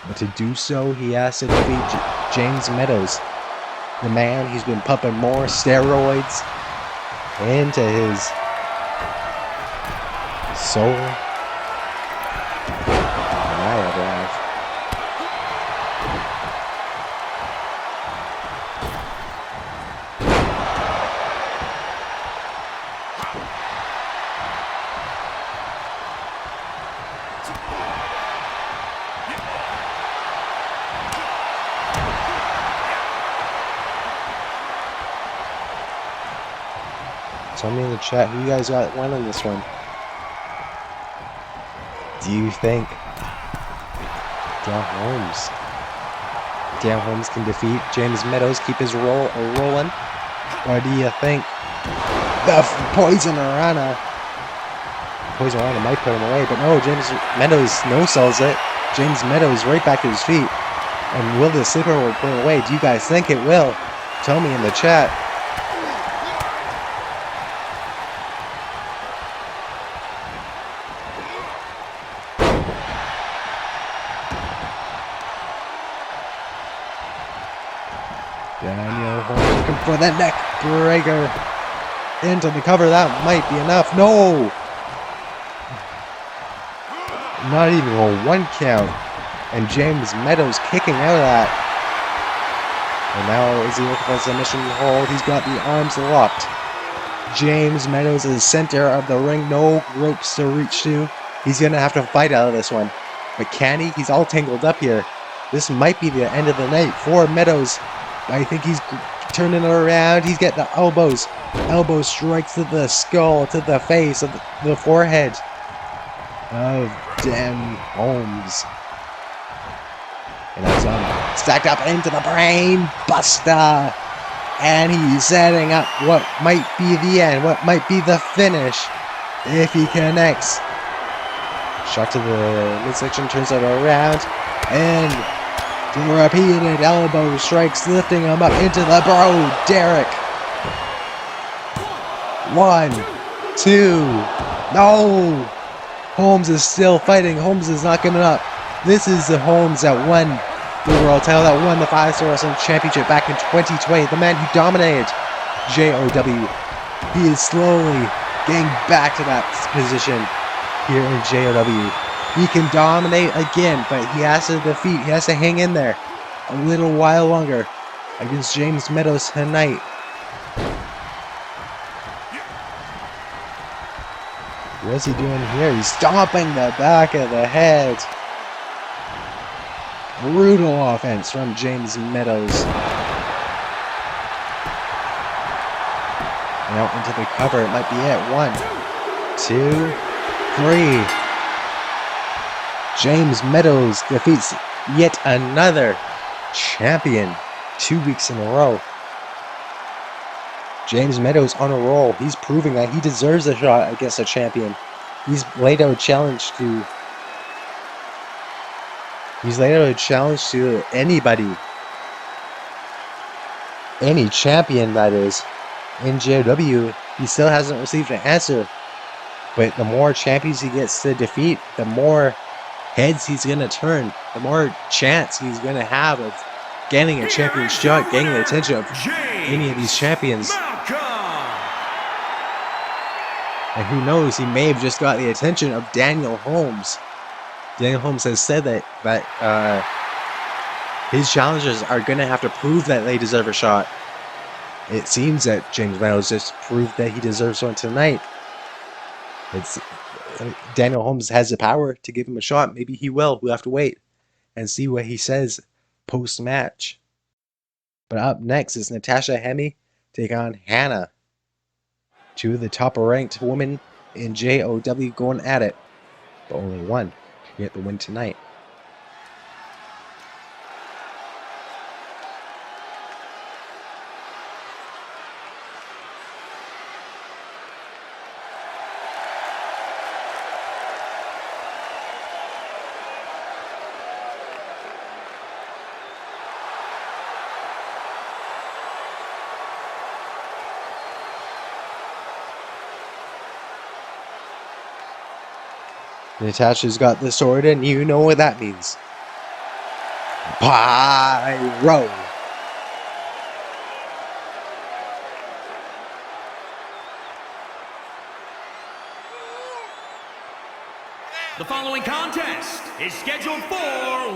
But to do so, he has to defeat James Meadows, the man who's been pumping more steroids into his soul than I ever have. Tell me in the chat who you guys got winning this one. Do you think Daniel Holmes can defeat James Meadows, keep his roll rolling? Or do you think the Poison Rana might put him away? But no, James Meadows no-sells it. James Meadows right back to his feet. And will the sleeper hold put him away? Do you guys think it will? Tell me in the chat. Daniel Holmes looking for the neck breaker into the cover. That might be enough. No! Not even a 1 count. And James Meadows kicking out of that. And now is he looking for a submission hold? He's got the arms locked. James Meadows is the center of the ring. No ropes to reach to. He's going to have to fight out of this one. But can he? He's all tangled up here. This might be the end of the night for Meadows. I think he's turning it around. He's getting the elbows. Elbow strikes to the skull, to the face, of the forehead of Dan Holmes. And that's stacked up into the brain buster. And he's setting up what might be the end, what might be the finish if he connects. Shot to the midsection, turns it around, and repeated elbow strikes, lifting him up into the bro Derek. 1, 2, no! Holmes is still fighting. Holmes is not giving up. This is the Holmes that won the world title, that won the 5-star wrestling championship back in 2020. The man who dominated JOW. He is slowly getting back to that position here in JOW. He can dominate again, but he has to hang in there a little while longer against James Meadows tonight. What's he doing here? He's stomping the back of the head. Brutal offense from James Meadows. Now into the cover. It might be it. 1, 2, 3. James Meadows defeats yet another champion 2 weeks in a row. James Meadows on a roll. He's proving that he deserves a shot against a champion. He's laid out a challenge to anybody. Any champion, that is. In JOW, he still hasn't received an answer. But the more champions he gets to defeat, the more heads he's going to turn. The more chance he's going to have of getting a champion shot, getting the attention of any of these champions. And who knows, he may have just got the attention of Daniel Holmes. Daniel Holmes has said that his challengers are going to have to prove that they deserve a shot. It seems that James Meadows just proved that he deserves one tonight. Daniel Holmes has the power to give him a shot. Maybe he will. We'll have to wait and see what he says post-match. But up next is Natasha Hemme take on Hannah. Two of the top-ranked women in JOW going at it. But only one can get the win tonight. Natasha's got the sword, and you know what that means. Pyro! The following contest is scheduled for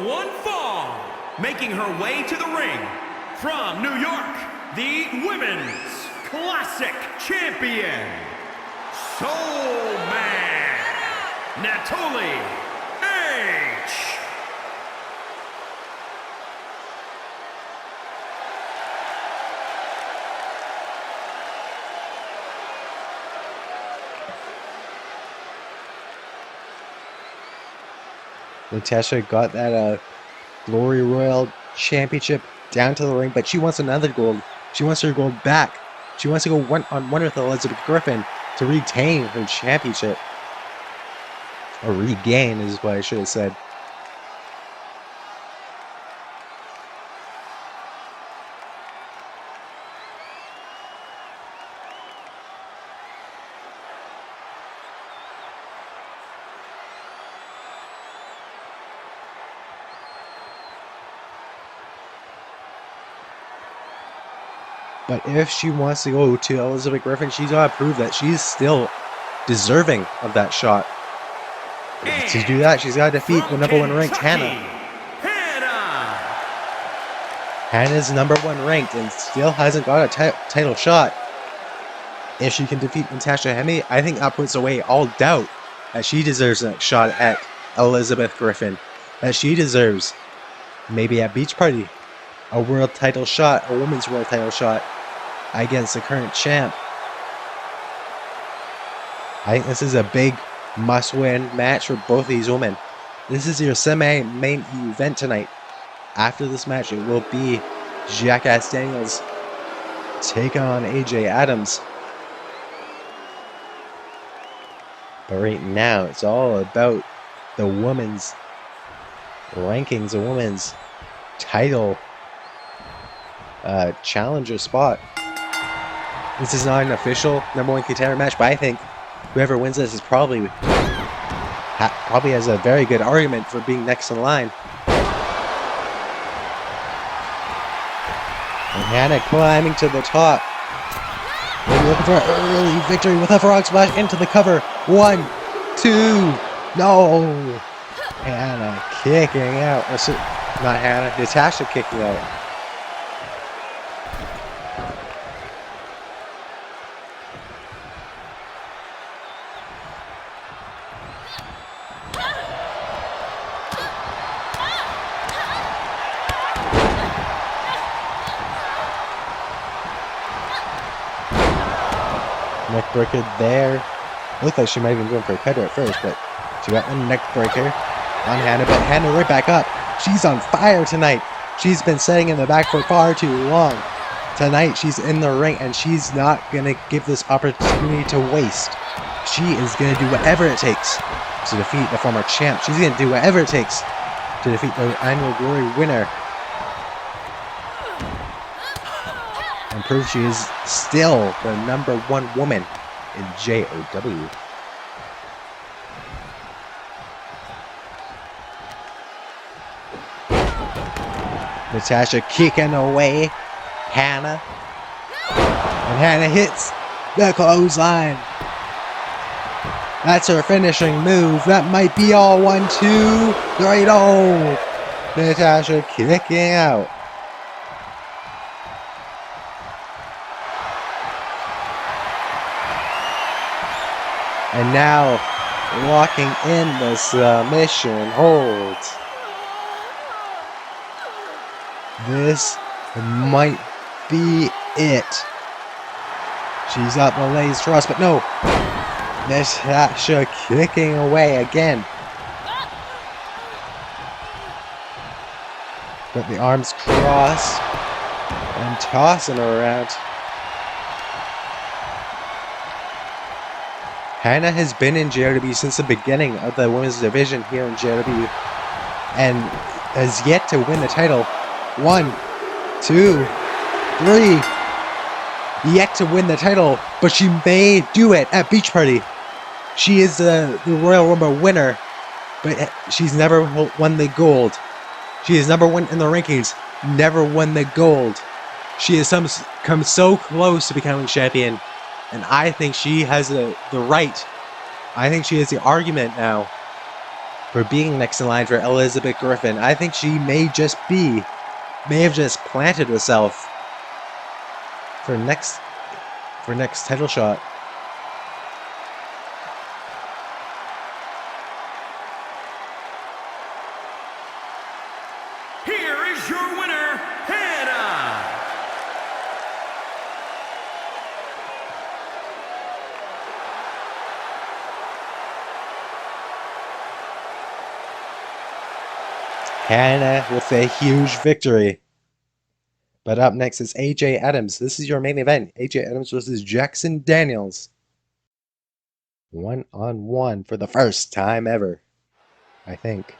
one fall. Making her way to the ring from New York, the Women's Classic Champion, Soul Man. Natalie H. Natasha got that Glory Royal Championship down to the ring, but she wants another gold. She wants her gold back. She wants to go one-on-one with Elizabeth Griffin to retain her championship. Or regain is what I should have said. But if she wants to go to Elizabeth Griffin, she's got to prove that she's still deserving of that shot. To do that, she's got to defeat the #1 ranked Hannah. Hannah's #1 ranked and still hasn't got a title shot. If she can defeat Natasha Hemme, I think that puts away all doubt that she deserves a shot at Elizabeth Griffin. That she deserves, maybe at Beach Party, a world title shot, a women's world title shot against the current champ. I think this is a big must-win match for both of these women. This is your semi-main event tonight. After this match, it will be Jackass Daniels taking on AJ Adams. But right now, it's all about the women's rankings, the women's title challenger spot. This is not an official #1 contender match, but I think whoever wins this is probably has a very good argument for being next in line. And Hannah climbing to the top. Maybe looking for an early victory with a frog splash into the cover. 1, 2, no! Hannah kicking out. Not Hannah, Natasha kicking out. Neckbreaker there. Looked like she might have been going for a cutter at first, but she got one neckbreaker on Hannah, but Hannah right back up. She's on fire tonight. She's been sitting in the back for far too long. Tonight, she's in the ring, and she's not going to give this opportunity to waste. She is going to do whatever it takes to defeat the former champ. She's going to do whatever it takes to defeat the Annual Glory winner. And prove she is still the #1 woman in JOW. Natasha kicking away Hemme. And Hemme hits the clothesline. That's her finishing move. That might be all. 1, 2, 3. Oh! Natasha kicking out. And now, locking in the submission hold. This might be it. She's up the lays trust, but no. Natasha kicking away again. Got the arms crossed and tossing her around. Henne has been in JOW since the beginning of the women's division here in JOW and has yet to win the title. 1, 2, 3. Yet to win the title, but she may do it at Beach Party. She is the Royal Rumble winner, but she's never won the gold. She is #1 in the rankings, never won the gold. She has come so close to becoming champion, and I think she has the right. I think she has the argument now for being next in line for Elizabeth Griffin. I think she may have just planted herself for next title shot. Here is your winner, Henne. Henne with a huge victory. But up next is AJ Adams. This is your main event. AJ Adams versus Jackson Daniels. 1-on-1 for the first time ever, I think.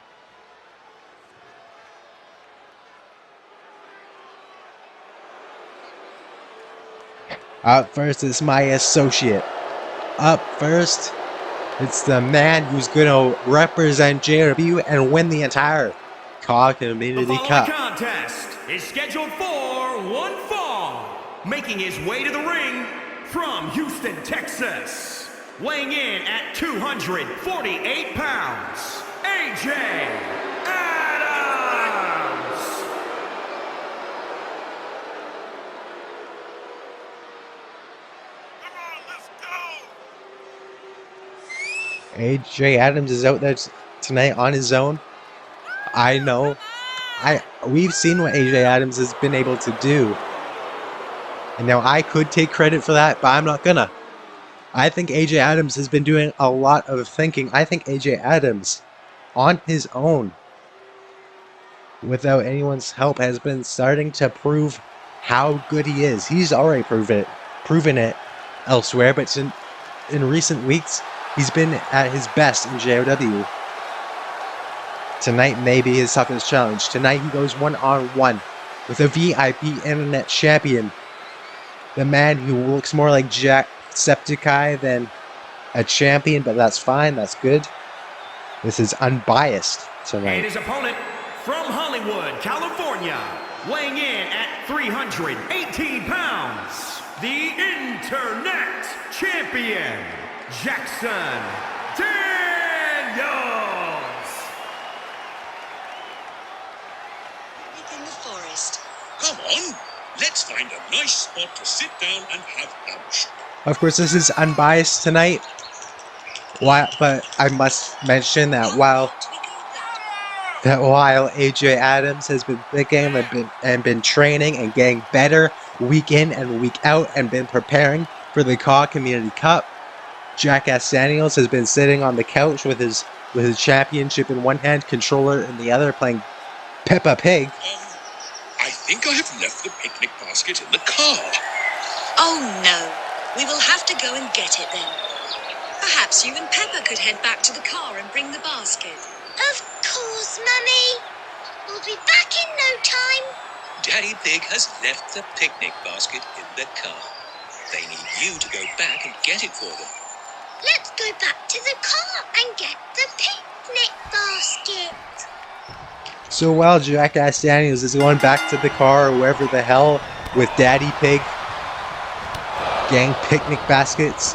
Up first is my associate. Up first, it's the man who's going to represent JOW and win the entire COG Community Cup. The contest is scheduled for one fall. Making his way to the ring from Houston, Texas. Weighing in at 248 pounds, AJ Adams. Come on, let's go. AJ Adams is out there tonight on his own. I know. We've seen what AJ Adams has been able to do. And now I could take credit for that, but I'm not gonna. I think AJ Adams has been doing a lot of thinking. I think AJ Adams, on his own, without anyone's help, has been starting to prove how good he is. He's already proven it elsewhere, but in recent weeks, he's been at his best in JOW. Tonight may be his toughest challenge. Tonight he goes 1-on-1 with a VIP Internet champion. The man who looks more like Jacksepticeye than a champion, but that's fine, that's good. This is unbiased tonight. And his opponent from Hollywood, California, weighing in at 318 pounds, the Internet champion, Jackson Daniels. In the forest. Come on, let's find a nice spot to sit down and have lunch. Of course, this is unbiased tonight. But I must mention that while AJ Adams has been thinking and been training and getting better week in and week out and been preparing for the COG Community Cup, Jackass Daniels has been sitting on the couch with his championship in one hand, controller in the other, playing Peppa Pig. I think I have left the picnic basket in the car. Oh no, we will have to go and get it then. Perhaps you and Peppa could head back to the car and bring the basket. Of course, Mummy. We'll be back in no time. Daddy Pig has left the picnic basket in the car. They need you to go back and get it for them. Let's go back to the car and get the picnic basket. So while Jackass Daniels is going back to the car or wherever the hell with Daddy Pig gang picnic baskets,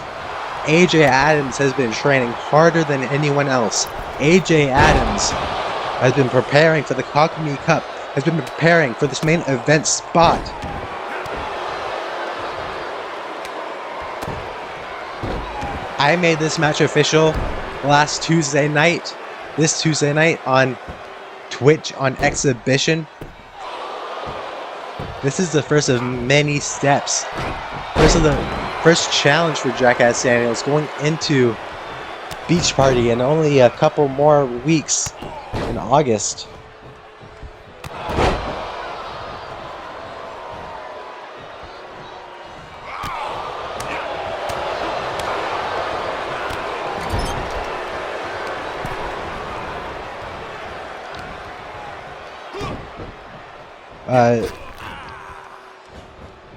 AJ Adams has been training harder than anyone else. AJ Adams has been preparing for the Cockney Cup, has been preparing for this main event spot. I made this match official last Tuesday night, this Tuesday night on Twitch on Exhibition. This is the first of many steps. First challenge for Jackass Daniels going into Beach Party in only a couple more weeks in August.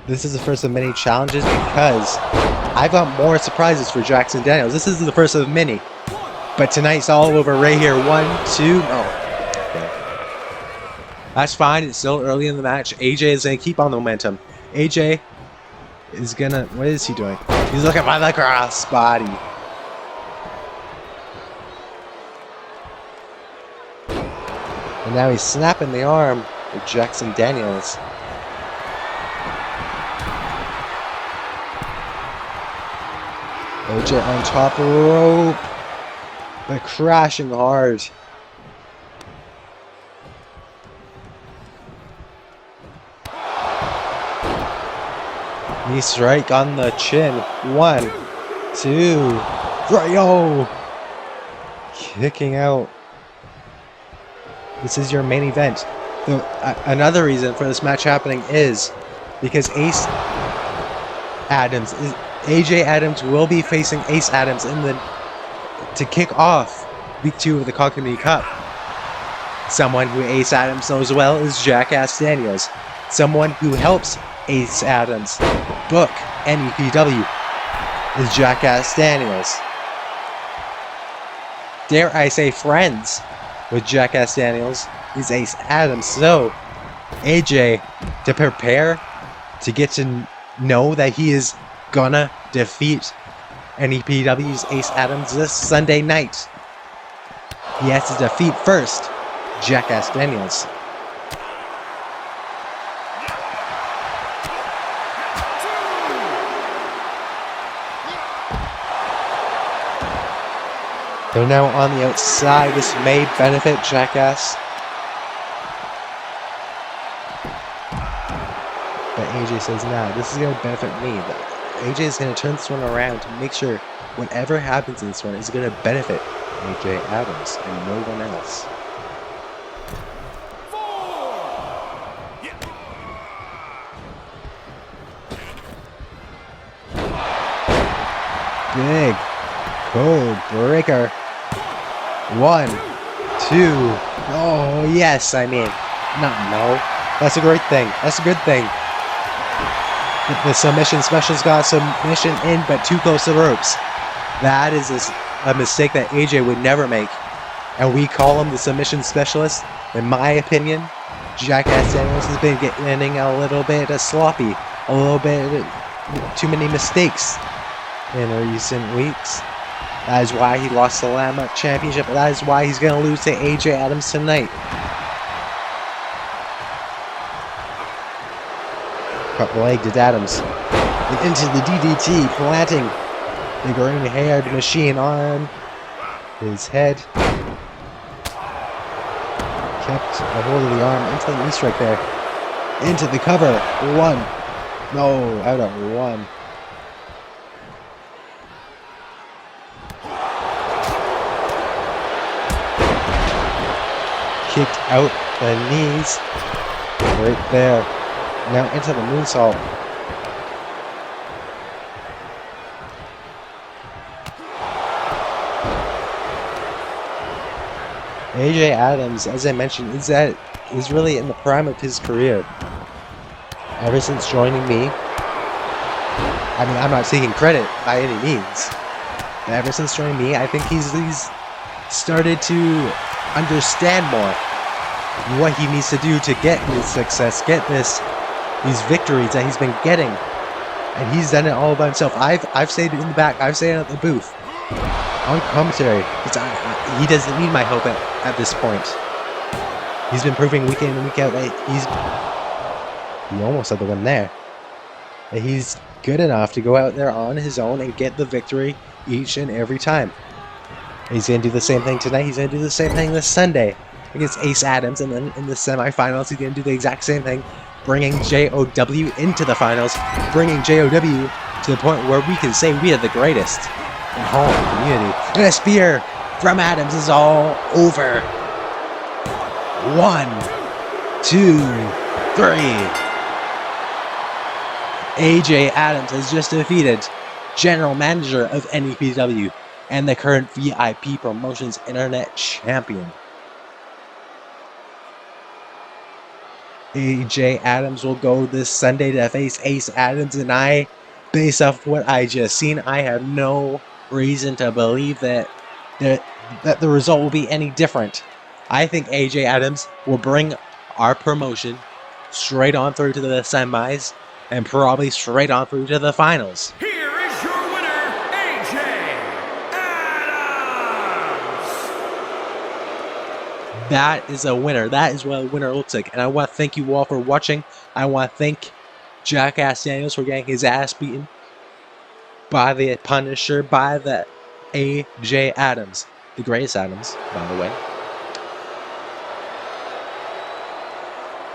This is the first of many challenges because I've got more surprises for Jackson Daniels. This is the first of many. But tonight's all over right here. 1, 2, oh. Okay. That's fine. It's still early in the match. AJ is going to keep on the momentum. AJ is going to... What is he doing? He's looking for the cross body. And now he's snapping the arm of Jackson Daniels. AJ on top rope, but crashing hard. Knee strike on the chin. 1, 2, 3. Oh! Kicking out. This is your main event. Another reason for this match happening is because AJ Adams will be facing Ace Adams to kick off week 2 of the Cockney Cup. Someone who Ace Adams knows well is Jackass Daniels. Someone who helps Ace Adams book NEPW is Jackass Daniels. Dare I say friends with Jackass Daniels is Ace Adams. So AJ, to prepare to get to know that he is gonna defeat NEPW's Ace Adams this Sunday night, he has to defeat first Jackass Daniels. They're now on the outside. This may benefit Jackass. But AJ says, nah, this is going to benefit me. AJ is going to turn this one around to make sure whatever happens in this one is going to benefit AJ Adams and no one else. Big code breaker. 1, 2. Oh, yes, I mean, no. That's a great thing. That's a good thing. The submission specialist got submission in, but too close to the ropes. That is a mistake that AJ would never make. And we call him the submission specialist. In my opinion, Jackass Daniels has been getting a little bit sloppy. A little bit too many mistakes in recent weeks. That is why he lost the Landmark Championship. That is why he's going to lose to AJ Adams tonight. Cut the leg to Adams. And into the DDT, planting the green-haired machine on his head. Kept a hold of the arm into the knee strike there. Into the cover. 1. No, out of 1. Kicked out the knees. Right there. Now into the moonsault. AJ Adams, as I mentioned, is really in the prime of his career. Ever since joining me, I mean, I'm not taking credit by any means, but ever since joining me, I think he's started to understand more what he needs to do to get his success, get these victories that he's been getting, and he's done it all by himself. I've said it in the back, I've said it at the booth, on commentary. He doesn't need my help at this point. He's been proving week in and week out that he almost had the win there. That he's good enough to go out there on his own and get the victory each and every time. He's going to do the same thing tonight. He's going to do the same thing this Sunday against Ace Adams, and then in the semifinals he's going to do the exact same thing, bringing JOW into the finals, bringing JOW to the point where we can say we are the greatest in whole community. And a spear from Adams is all over. 1, 2, 3. AJ Adams has just defeated General Manager of NEPW and the current VIP Promotions Internet Champion. AJ Adams will go this Sunday to face Ace Adams, and based off what I just seen, I have no reason to believe that the result will be any different. I think AJ Adams will bring our promotion straight on through to the semis, and probably straight on through to the finals. Here is your winner, AJ Adams! That is a winner. That is what a winner looks like. And I want to thank you all for watching. I want to thank Jackass Daniels for getting his ass beaten by the Punisher, by the AJ Adams. The greatest Adams, by the way.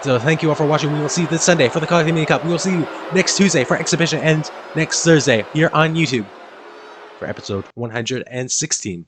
So thank you all for watching. We will see you this Sunday for the Call of Duty Cup. We will see you next Tuesday for Exhibition, and next Thursday here on YouTube for episode 116.